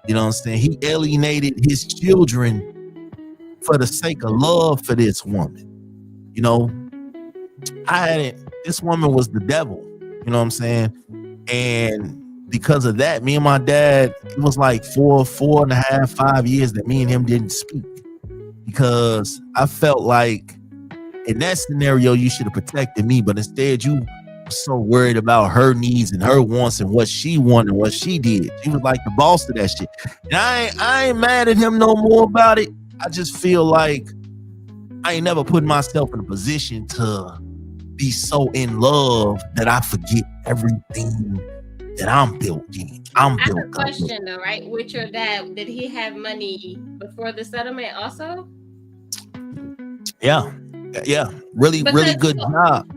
You know what I'm saying? He alienated his children for the sake of love for this woman. You know, this woman was the devil. You know what I'm saying? And because of that, me and my dad, it was like 4.5, 5 years that me and him didn't speak. Because I felt like in that scenario, you should have protected me, but instead you were so worried about her needs and her wants and what she wanted and what she did. She was like the boss of that shit. And I ain't mad at him no more about it. I just feel like I ain't never put myself in a position to be so in love that I forget everything that I'm built in. I have a question though, right? With your dad, did he have money before the settlement also? Yeah. Really good job.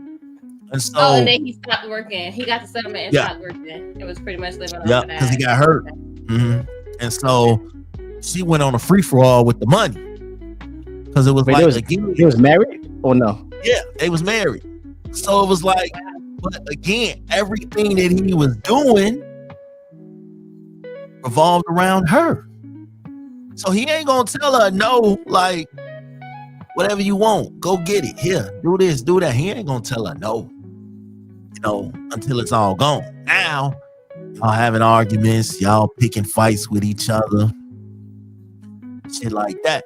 And so, and then he stopped working. He got the settlement and stopped working. It was pretty much living on that. Yeah, because he got hurt. Mm-hmm. And so she went on a free for all with the money. Because it was he was married or no? Yeah, they was married. So it was like, but again, everything that he was doing revolved around her. So he ain't gonna tell her no, like, whatever you want, go get it. Here, do this, do that. He ain't gonna tell her no, you know, until it's all gone. Now, y'all having arguments, y'all picking fights with each other, shit like that.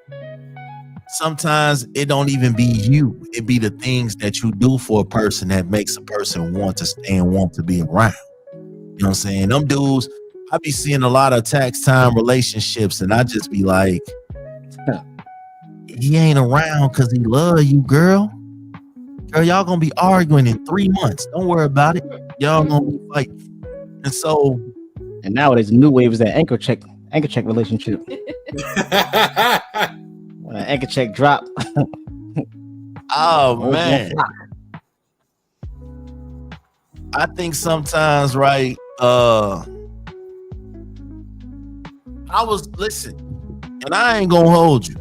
Sometimes it don't even be you. It be the things that you do for a person that makes a person want to stay and want to be around. You know what I'm saying? Them dudes, I be seeing a lot of tax time relationships, and I just be like, he ain't around because he love you, girl. Girl, y'all gonna be arguing in 3 months. Don't worry about it. Y'all gonna be fighting. And so, and nowadays, new wave is that anchor check relationship. When an anchor check drop. Oh man. I think sometimes, right? I was listen, and I ain't gonna hold you.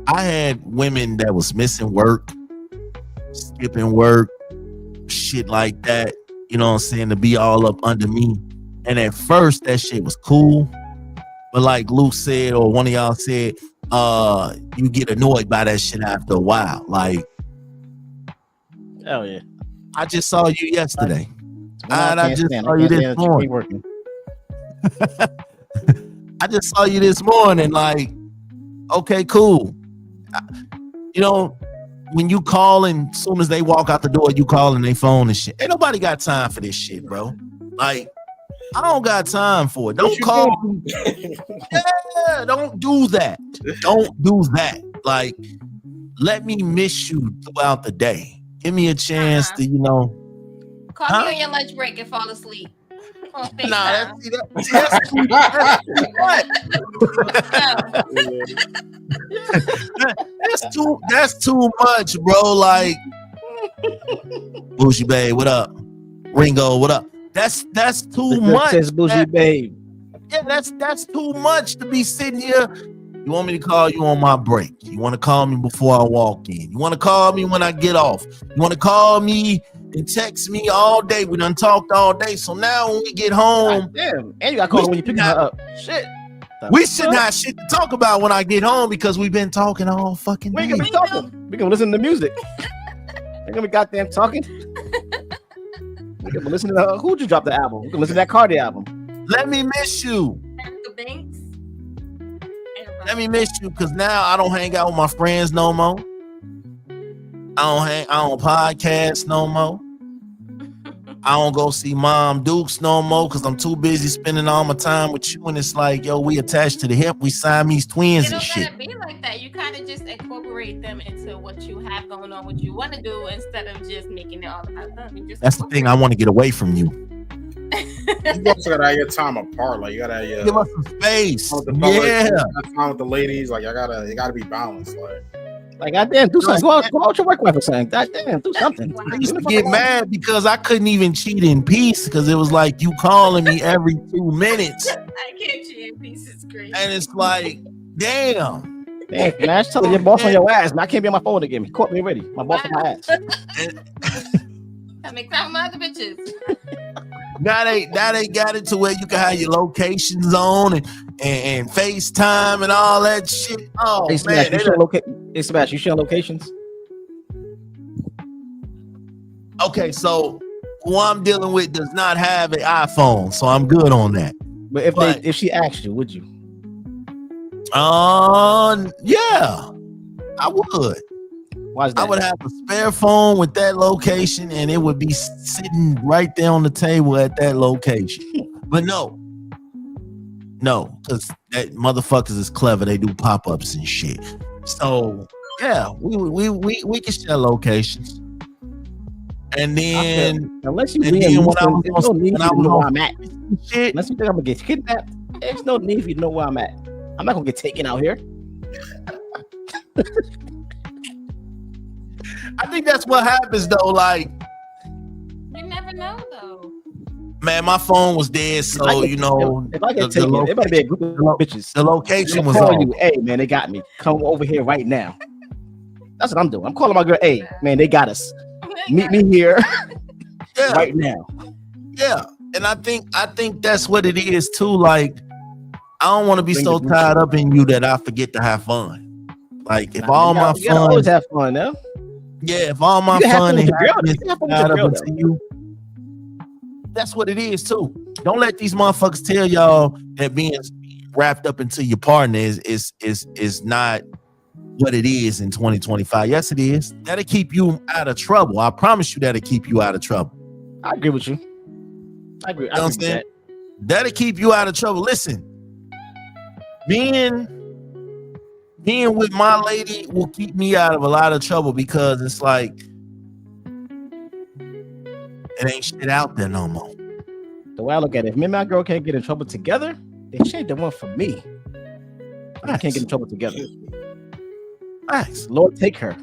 I had women that was missing work, skipping work, shit like that. You know what I'm saying? To be all up under me. And at first, that shit was cool. But like Luke said, or one of y'all said, you get annoyed by that shit after a while. Like, hell yeah. I just saw you yesterday. I just saw you this morning. I just saw you this morning. Like, okay, cool. You know, when you call and as soon as they walk out the door, you call and they phone and shit. Ain't nobody got time for this shit, bro. Like, I don't got time for it. Don't call me. Yeah, don't do that. Don't do that. Like, let me miss you throughout the day. Give me a chance to, Call me on your lunch break and fall asleep. Nah, that's too much, bro. Like, Bougie Babe, what up? Ringo, what up? That's too much. Says Bougie Babe. Yeah, that's too much to be sitting here. You want me to call you on my break? You want to call me before I walk in? You want to call me when I get off? You want to call me and text me all day? We done talked all day. So now when we get home, damn, and you got called when you pick her up. Shit. We should not shit to talk about when I get home because we've been talking all fucking day. We gonna be talking. We gonna listen to music. We gonna be goddamn talking. We gonna listen to who'd you drop the album? We gonna listen to that Cardi album. Let me miss you. Banks. Let me miss you because now I don't hang out with my friends no more. I don't podcast no more. I don't go see Mom Dukes no more because I'm too busy spending all my time with you. And it's like, yo, we attached to the hip. We Siamese twins and shit. It don't gotta be like that. You kind of just incorporate them into what you have going on, what you want to do, instead of just making it all about them. That's the thing. I want to get away from you. You also gotta have your time apart. Like you gotta have give us some space. Yeah, time with the ladies. Like it gotta be balanced. Like goddamn, do something. Go out with your work wife or something. Goddamn, do something. I used to get mad because I couldn't even cheat in peace because it was like you calling me every 2 minutes. I can't cheat in peace. It's crazy. And it's like, damn. Man, I was telling your boss on your ass, man. I can't be on my phone again. He caught me already. My boss on my ass. I make time with other bitches. Now they got it to where you can have your locations on and FaceTime and all that shit. Oh, hey, man. Hey, Smash, you share locations? Okay, so who I'm dealing with does not have an iPhone, so I'm good on that. But if she asked you, would you? Yeah, I would. Why is that? I would have a spare phone with that location, and it would be sitting right there on the table at that location. But no, because that motherfuckers is clever. They do pop-ups and shit. So yeah, we can share locations. And then unless you know where I'm at. Shit. Unless you think I'm gonna get kidnapped, there's no need for you to know where I'm at. I'm not gonna get taken out here. I think that's what happens though. Like, you never know though. Man, my phone was dead, so if I get taken, it might be a group of bitches. The location was on. You. Hey man, they got me. Come over here right now. That's what I'm doing. I'm calling my girl. Hey man, they got us. Meet me here right now. Yeah, and I think that's what it is too. Like, I don't want to be so tied up in you that I forget to have fun. Like, if all my fun, always have fun now. Yeah, if all my fun and happiness tied up into you, that's what it is too. Don't let these motherfuckers tell y'all that being wrapped up into your partner is not what it is in 2025. Yes, it is. That'll keep you out of trouble. I promise you that'll keep you out of trouble. I agree with you. I agree. You know what I'm saying? That'll keep you out of trouble. Listen, being with my lady will keep me out of a lot of trouble because it's like it ain't shit out there no more. The way I look at it, if me and my girl can't get in trouble together, then she ain't the one for me. I can't get in trouble together. Nice. Lord, take her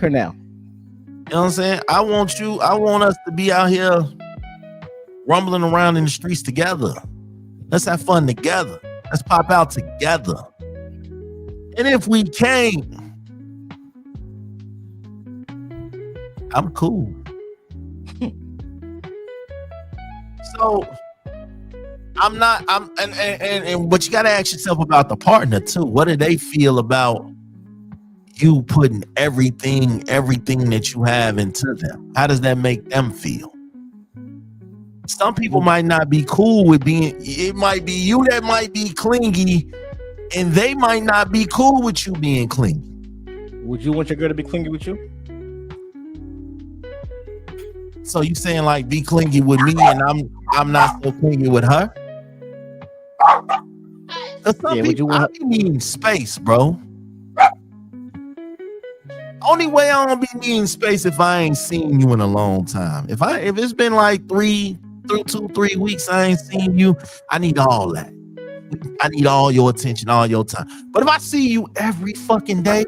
now. You know what I'm saying? I want us to be out here rumbling around in the streets together. Let's have fun together. Let's pop out together. And if we can't, I'm cool. So but you gotta ask yourself about the partner too. What do they feel about you putting everything that you have into them? How does that make them feel? Some people might not be cool with it might be you that might be clingy, and they might not be cool with you being clingy. Would you want your girl to be clingy with you? So you saying like be clingy with me and I'm not so clingy with her? Cause some Yeah, would people you I want? be needing space, bro. Only way I don't be needing space if I ain't seen you in a long time. If it's been like 3 weeks I ain't seen you, I need all that. I need all your attention, all your time. But if I see you every fucking day,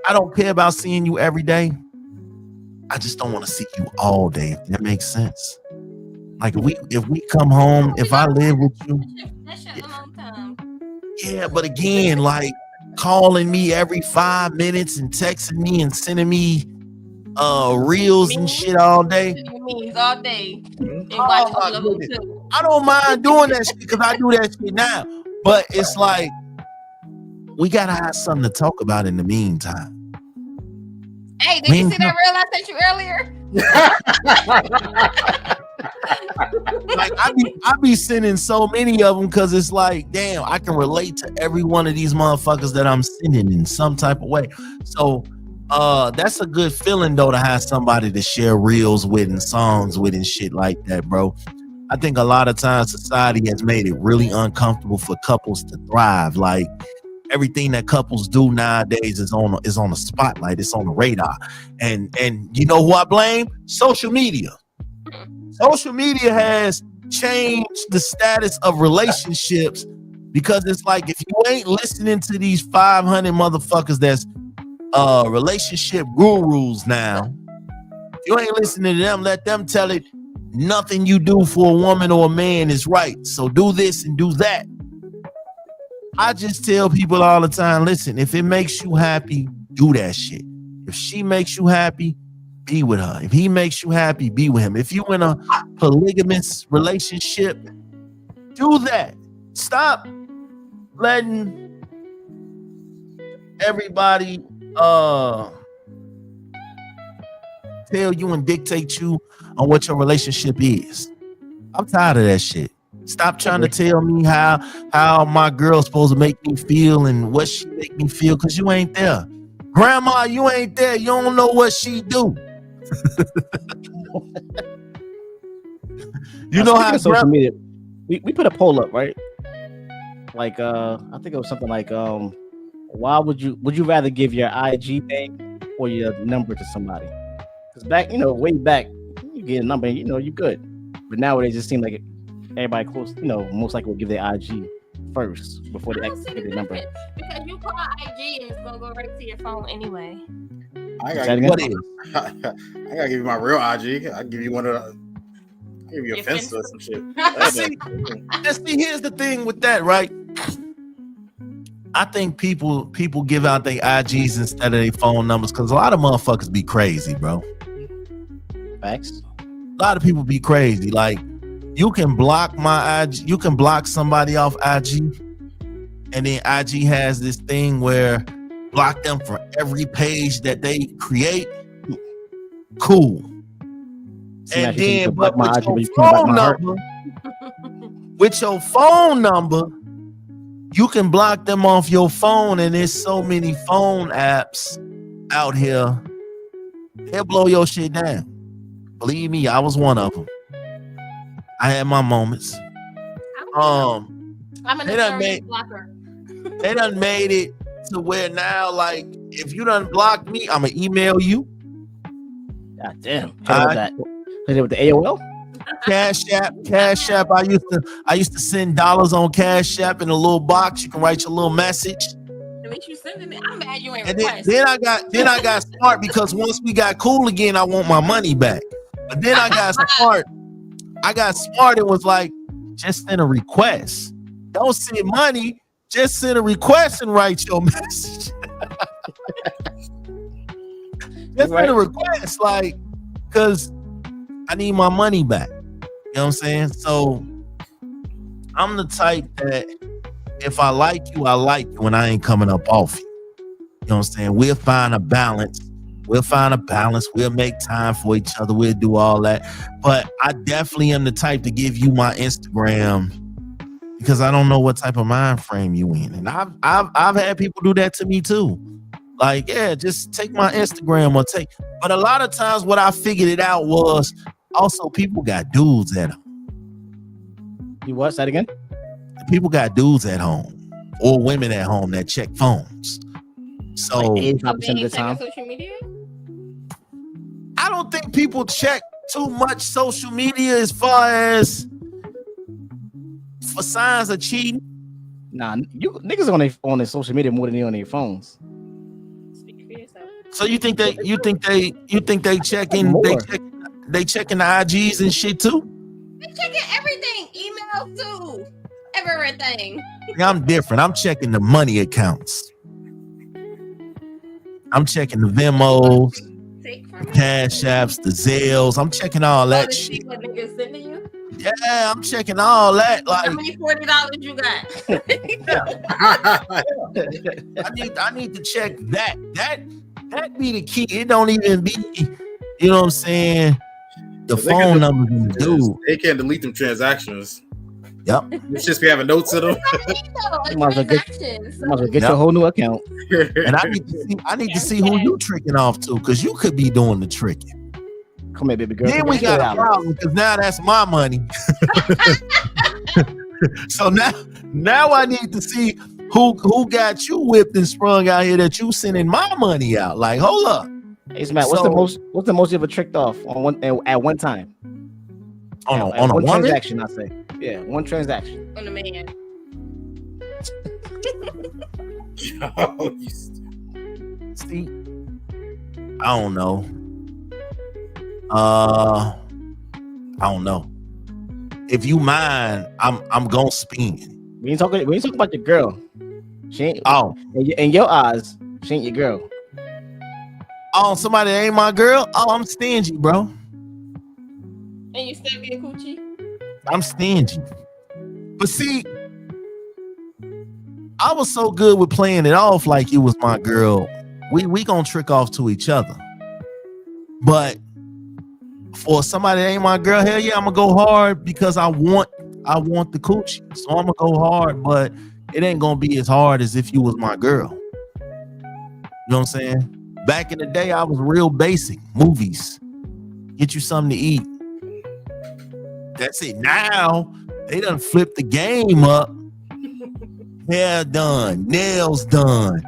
I don't care about seeing you every day. I just don't want to see you all day. If that makes sense. Like if we come home, if I live with you, That's a long time. yeah. But again, like calling me every 5 minutes and texting me and sending me reels and shit all day. Memes all day. And Oh, watch my all of them goodness. too. I don't mind doing that shit because I do that shit now. But it's like we gotta have something to talk about in the meantime. Hey, did you see that reel I sent you earlier? Like I be sending so many of them because it's like, damn, I can relate to every one of these motherfuckers that I'm sending in some type of way. So that's a good feeling though, to have somebody to share reels with and songs with and shit like that, bro. I think a lot of times society has made it really uncomfortable for couples to thrive. Like everything that couples do nowadays is on the spotlight, it's on the radar. And you know who I blame? Social media. Social media has changed the status of relationships because it's like if you ain't listening to these 500 motherfuckers that's relationship gurus now, if you ain't listening to them, let them tell it nothing you do for a woman or a man is right. So do this and do that. I just tell people all the time, listen, if it makes you happy, do that shit. If she makes you happy, be with her. If he makes you happy, be with him. If you in a polygamous relationship, do that. Stop letting everybody tell you and dictate you on what your relationship is. I'm tired of that shit. Stop trying to tell me how my girl's supposed to make me feel and what she make me feel, because you ain't there. Grandma, you ain't there. You don't know what she do. You know how social media, we put a poll up, right? Like I think it was something like why would you rather give your IG name or your number to somebody? Because back, way back, you get a number and you're good. But nowadays it just seems like everybody close, most likely will give their IG first before they give their number. Because you call IG and it's gonna go right to your phone anyway. I gotta give you my real IG. I give you one of the. I give you a Finsta or some shit. See, here's the thing with that, right? I think people give out their IGs instead of their phone numbers because a lot of motherfuckers be crazy, bro. Facts. A lot of people be crazy. Like, you can block my IG, you can block somebody off IG, and then IG has this thing where block them from every page that they create. Cool. And then, but with your phone number, you can block them off your phone, and there's so many phone apps out here. They'll blow your shit down. Believe me, I was one of them. I had my moments. I'm an blocker. They done made it to where now, like, if you done blocked me, I'ma email you. God damn. Hit it with the AOL? Cash App. I used to send dollars on Cash App in a little box. You can write your little message. At least you sending it. I'm mad you ain't And request. then I got smart because once we got cool again, I want my money back. But then I got smart. It was like, just send a request. Don't send money. Just send a request and write your message. Just send a request, like, because I need my money back. You know what I'm saying? So I'm the type that if I like you, I like you, and I ain't coming up off you. You know what I'm saying? We'll find a balance. We'll make time for each other. We'll do all that. But I definitely am the type to give you my Instagram because I don't know what type of mind frame you in. And I've had people do that to me too. Like, yeah, just take my Instagram but a lot of times what I figured it out was also people got dudes at them. You what? Say that again? People got dudes at home or women at home that check phones. So Like You 85% of being the checking time. social media? I don't think people check too much social media as far as for signs of cheating. Nah, you niggas on their social media more than they on their phones. Speak for yourself. So you think they checking More. they checking the IGs and shit too? They checking everything, emails too, everything. Yeah, I'm different. I'm checking the money accounts. I'm checking the Venmos, Take the from me. Cash Apps, the Zelles. I'm checking all that To shit. see what niggas sending you. Yeah, I'm checking all that. How Like, many $40 you got? I need to check that. That be the key. It don't even be, you know what I'm saying, the So they phone can numbers in the dude. They can't delete them transactions. Yep. It's just be having notes in them. You might as well get- Transactions. You might as well get Yep. your whole new account. And I need to see who you tricking off to, because you could be doing the tricking. Come here, baby girl. Then we got a problem because now that's my money. So now I need to see who got you whipped and sprung out here that you sending my money out. Like, hold up. Hey, Matt, what's the most you ever tricked off on at one time? On At a one woman? transaction, I say. Yeah, one transaction. On a man. Yo, you stupid. See, I don't know. I don't know. If you mind, I'm gonna spin. We ain't talking about your girl. She ain't. Oh, In your eyes, she ain't your girl. Somebody that ain't my girl. Oh, I'm stingy, bro. And you still be a coochie? I'm stingy. But see, I was so good with playing it off like you was my girl. We gonna trick off to each other. But for somebody that ain't my girl, hell yeah, I'm gonna go hard because I want the coochie. So I'm gonna go hard, but it ain't gonna be as hard as if you was my girl. You know what I'm saying? Back in the day, I was real basic. Movies. Get you something to eat. That's it. Now they done flipped the game up. Hair done, nails done,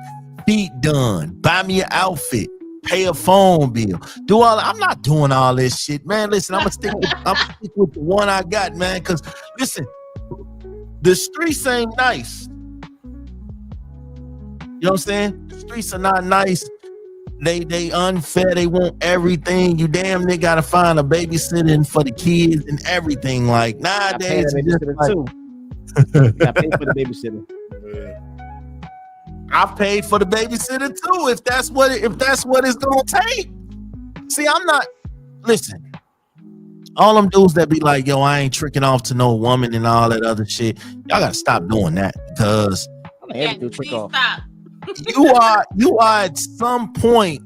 feet done. Buy me an outfit, pay a phone bill, do all. I'm not doing all this shit, man. Listen, I'm gonna stick with the one I got, man. Cause listen, the streets ain't nice. You know what I'm saying? The streets are not nice. They unfair. They want everything. You damn near gotta find a babysitting for the kids and everything. Like nowadays, I it's just like, too. I paid for the babysitter. Yeah. I've paid for the babysitter too. If that's what it's gonna take. See, I'm not. Listen, all them dudes that be like, yo, I ain't tricking off to no woman and all that other shit. Y'all gotta stop doing that because I'm not ever do trick please off. stop. you are at some point,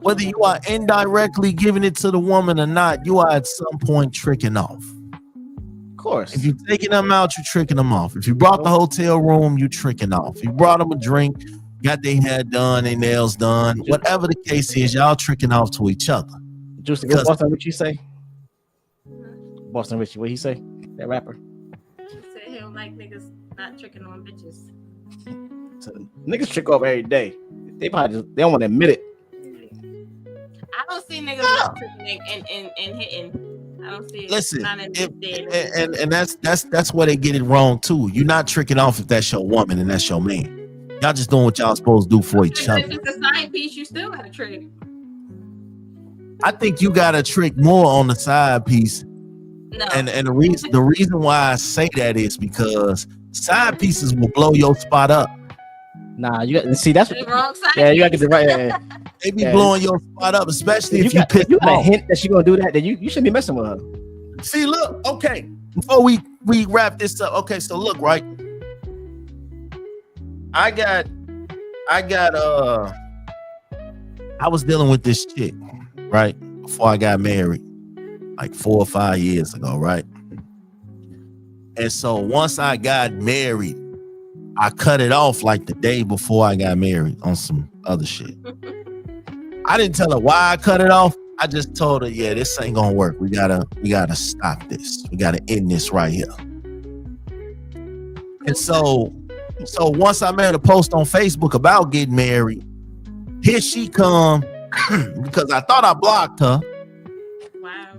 whether you are indirectly giving it to the woman or not, you are at some point tricking off. Of course. If you're taking them out, you're tricking them off. If you brought the hotel room, you tricking off. If you brought them a drink, got their hair done, their nails done, whatever the case is, y'all tricking off to each other. Juicy, what Boston Richie say? Boston Richie, what he say? That rapper. He said he don't like niggas not tricking on bitches. So, niggas trick off every day. They probably they don't want to admit it. I don't see niggas not tricking and hitting. I don't see it. Listen, Not in this day and age. and that's where they get it wrong too. You're not tricking off if that's your woman and that's your man. Y'all just doing what y'all supposed to do for each other. If it's a side piece, you still got to trick. I think you got to trick more on the side piece. No. And the reason why I say that is because side pieces will blow your spot up. Nah, you got to see that's The wrong side. yeah, you got to get the right. Yeah. They be Yeah. blowing your spot up, especially if you got, piss if you got a off. hint that she gonna do that, then you shouldn't be messing with her. See, look, okay. Before we wrap this up, okay. So look, right. I was dealing with this chick, right, before I got married, like 4 or 5 years ago, right? And so once I got married, I cut it off like the day before I got married on some other shit. I didn't tell her why I cut it off. I just told her, yeah, this ain't gonna work. We gotta stop this. We gotta end this right here. And so once I made a post on Facebook about getting married, here she come because I thought I blocked her. Wow.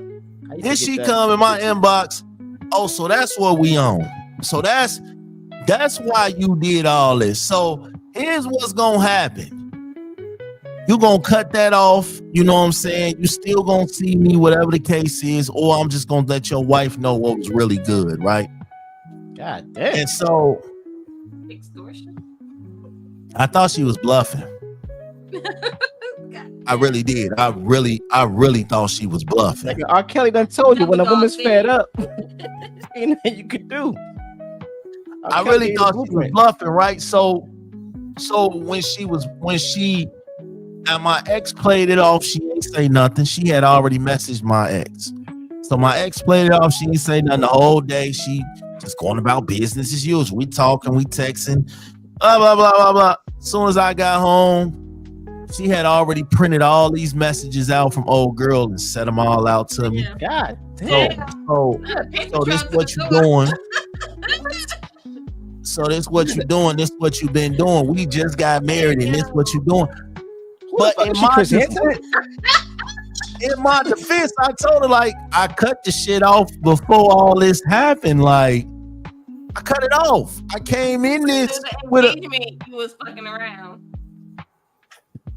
Here she come in my inbox. Oh, so that's what we own. So that's why you did all this. So here's what's gonna happen. You gonna cut that off, you know what I'm saying? You still gonna see me, whatever the case is, or I'm just gonna let your wife know what was really good, right? God damn. And so Extortion. I thought she was bluffing. I really did. I really thought she was bluffing. Like R. Kelly done told you when a woman's fed up, ain't nothing you could do. I really thought she was bluffing, right? So when my ex played it off, she ain't say nothing. She had already messaged my ex. So my ex played it off. She ain't say nothing the whole day. She just going about business as usual. We talking, we texting, blah, blah, blah, blah, blah. As soon as I got home, she had already printed all these messages out from old girl and set them all out to me. God damn. So this what you doing. So this what you doing. This what you been doing. We just got married and this what you doing. But in my defense, I told her, like, I cut the shit off before all this happened. Like, I cut it off. I came in this with a You was fucking around.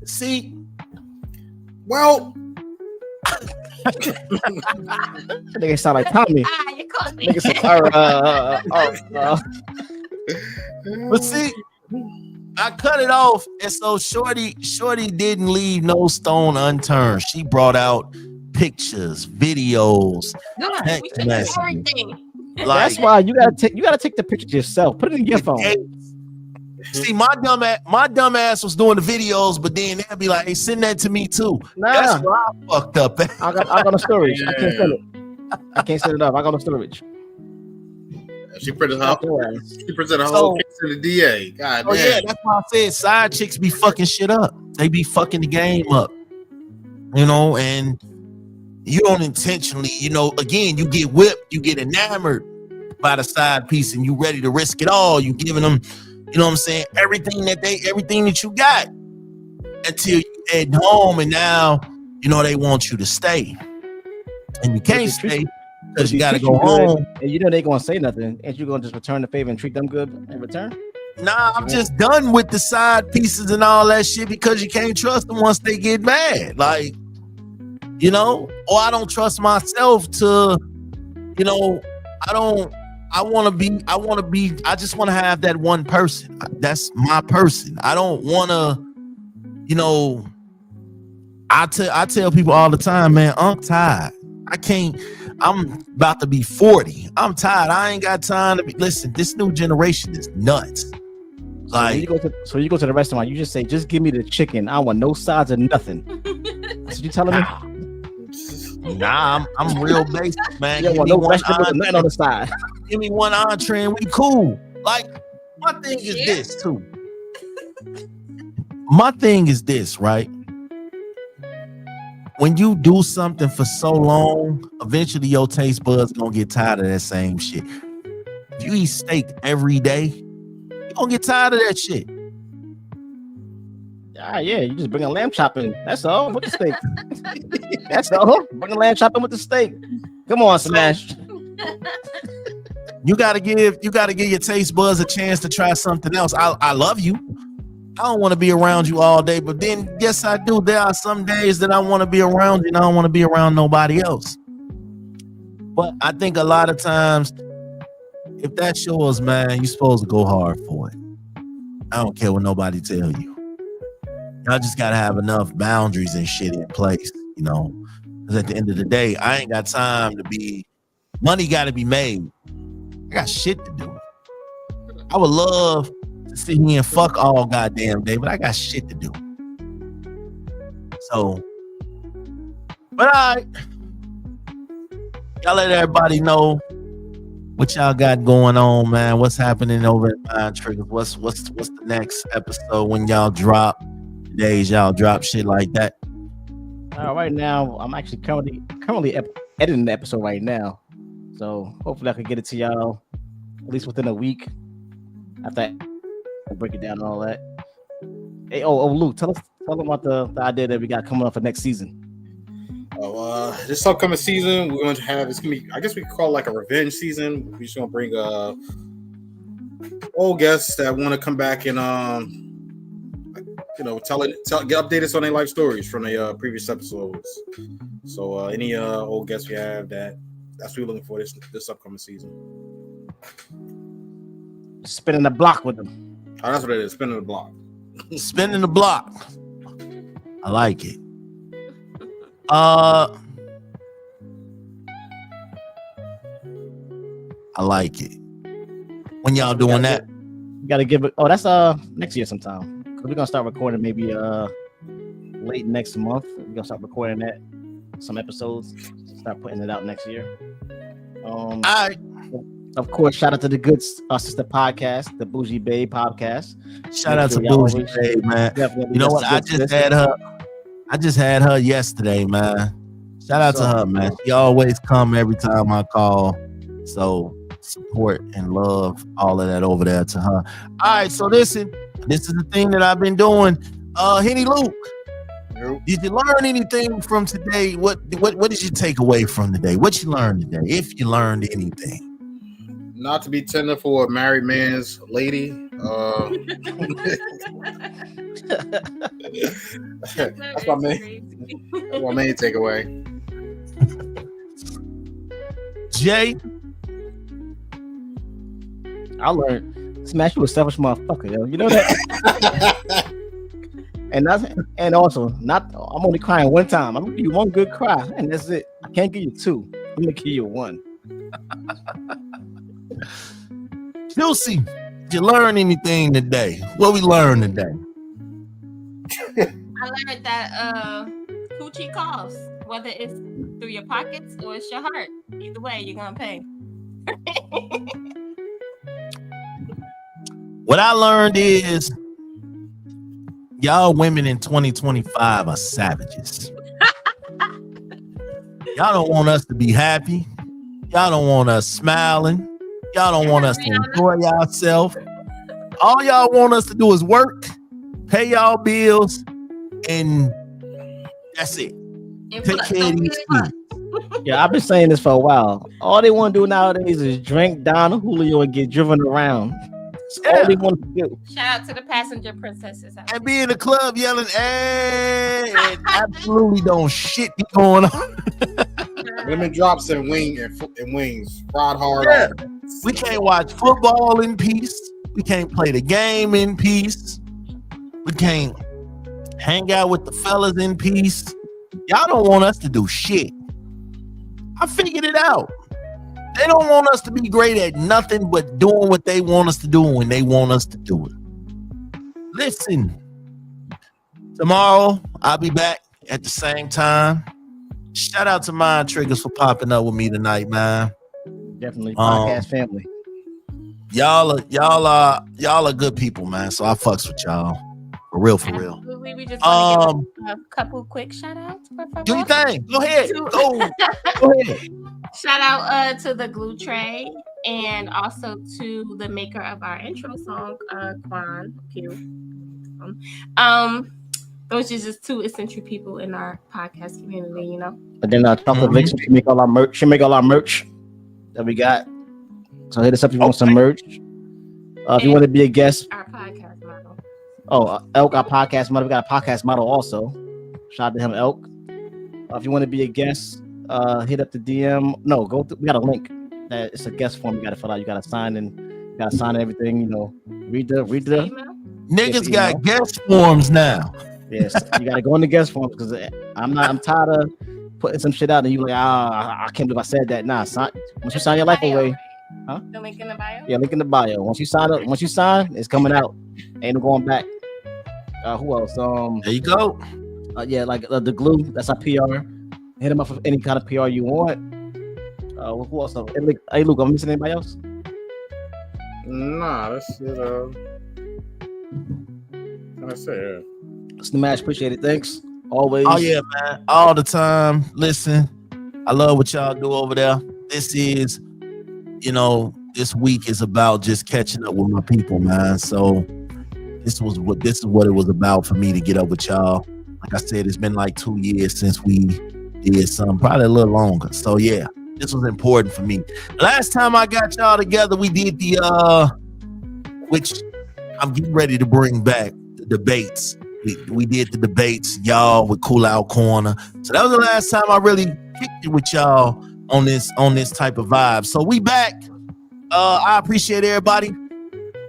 See, well, nigga sound like Tommy. You caught me. Nigga say, but see, I cut it off, and so Shorty didn't leave no stone unturned. She brought out pictures, videos, text messages. Everything. Like, that's why you gotta take the pictures yourself. Put it in your phone. See, my dumb ass was doing the videos, but then they'd be like, "Hey, send that to me too." Nah. That's where I fucked up. I got a storage. I can't send it. I can't set it up. I got a storage. She presented her whole case to the DA. God damn. Yeah, that's why I said side chicks be fucking shit up. They be fucking the game up, you know. And you don't intentionally, you know. Again, you get whipped, you get enamored by the side piece, and you ready to risk it all. You giving them, you know what I'm saying, everything that you got until you head home, and now you know they want you to stay, and you can't stay. Because you gotta go home, and you know they gonna say nothing, and you gonna just return the favor and treat them good in return. Nah, I'm just done with the side pieces and all that shit because you can't trust them once they get mad, like, you know. Or I don't trust myself to, you know. I just want to have that one person. That's my person. I don't want to, you know. I tell people all the time, man, I'm tired. I can't. I'm about to be 40. I'm tired. I ain't got time to be. Listen, this new generation is nuts. Like, so you go to the restaurant. You just say, "Just give me the chicken. I want no sides or nothing." That's what you telling me? Nah, I'm real basic, man. You don't want no vegetables or nothing on the side. Give me one entree and we cool. Like, my thing is this too. My thing is this, right? When you do something for so long, eventually your taste buds gonna get tired of that same shit. If you eat steak every day, you're gonna get tired of that shit. Yeah, you just bring a lamb chopping. That's all with the steak. That's all. Bring a lamb chopping with the steak. Come on, Smash. You gotta give your taste buds a chance to try something else. I love you. I don't want to be around you all day, but then yes, I do. There are some days that I want to be around you and I don't want to be around nobody else. But I think a lot of times, if that's yours, man, you're supposed to go hard for it. I don't care what nobody tell you. Y'all just gotta have enough boundaries and shit in place, you know. Because at the end of the day, I ain't got time to be. Money got to be made. I got shit to do. I would love to sit here and fuck all goddamn day, but I got shit to do. So, but y'all let everybody know what y'all got going on, man. What's happening over at Mind Triggers? What's the next episode when y'all drop? Days y'all drop shit like that. Right now, I'm actually currently editing the episode right now, so hopefully I can get it to y'all at least within a week. after I break it down and all that. Hey, Luke, tell them about the idea that we got coming up for next season. This upcoming season, we're going to have, it's going to be, I guess we could call it like a revenge season. We're just going to bring old guests that want to come back and, get updated on their life stories from the previous episodes. So any old guests we have, that's what we're looking for this upcoming season. Spinning the block with them. Oh, that's what it is, spinning the block. Spinning the block. I like it. I like it. When y'all doing that? You gotta give it. Oh, that's next year sometime. Cause we're gonna start recording maybe late next month. We're gonna start recording that some episodes. Start putting it out next year. All right. Of course, shout out to the good sister podcast, the Bougie Babe podcast. Shout out to Bougie Babe, man. You know what? I just had her yesterday, man. Shout out to her, man. She always come every time I call. So support and love all of that over there to her. All right, so listen, this is the thing that I've been doing. Henny Luke, did you learn anything from today? What did you take away from today? What you learned today, if you learned anything? Not to be tender for a married man's lady. That's my main takeaway. Jay, I learned smash you a selfish motherfucker, yo. You know that. and also I'm only crying one time. I'm gonna give you one good cry, and that's it. I can't give you two. I'm gonna give you one. Juicy, did you learn anything today? What we learned today? I learned that coochie coughs, whether it's through your pockets or it's your heart. Either way, you're gonna pay. What I learned is y'all women in 2025 are savages. Y'all don't want us to be happy. Y'all don't want us smiling. Y'all don't want us to enjoy ourselves. All y'all want us to do is work, pay y'all bills, and that's it. Take care of these kids. Yeah, I've been saying this for a while. All they want to do nowadays is drink down Julio and get driven around. That's all they want to do. Shout out to the passenger princesses. And be in the club yelling, hey, and absolutely don't shit be going on. Women drops and wings, fried hard. Yeah. We can't watch football in peace. We can't play the game in peace. We can't hang out with the fellas in peace. Y'all don't want us to do shit. I figured it out. They don't want us to be great at nothing but doing what they want us to do when they want us to do it. Listen, tomorrow I'll be back at the same time. Shout out to Mind Triggers for popping up with me tonight, man. Definitely podcast family. Y'all are good people, man. So I fucks with y'all. For real. Absolutely. We just want to give a couple quick shout outs. Do your thing. Go ahead. Go ahead. Shout out to the Glue Tray and also to the maker of our intro song, Quan. Those are just two essential people in our podcast community, you know. But then Chocolate Vixen, she make all our merch. That we got. So hit us up if you want some merch. If you want to be a guest, our podcast model. Elk, our podcast model. We got a podcast model also. Shout out to him, Elk. If you want to be a guest, hit up the DM. No, we got a link. It's a guest form you got to fill out. You got to sign and everything. You know, read the. Niggas got guest forms now. Yes, you got to go in the guest forms because I'm tired of putting some shit out and you like, I can't believe I said that. Nah, once you sign your life away, huh? The link in the bio. Yeah, link in the bio. Once you sign, it's coming out. Ain't no going back. Who else? There you go. Yeah, like the Glue. That's our PR. Hit them up for any kind of PR you want. Who else? Hey, Luke, I'm missing anybody else? Nah, that's it. That's it. Smash, appreciate it. Thanks. Always. Oh yeah, man. All the time. Listen, I love what y'all do over there. This is, this week is about just catching up with my people, man. So this is what it was about for me to get up with y'all. Like I said, it's been like 2 years since we did something, probably a little longer. So yeah, this was important for me. Last time I got y'all together, we did the which I'm getting ready to bring back, the debates. We did the debates, y'all, with Cool Out Corner. So that was the last time I really kicked it with y'all on this type of vibe. So we back. I appreciate everybody.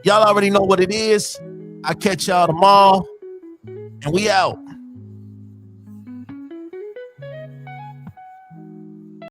Y'all already know what it is. I catch y'all tomorrow, and we out.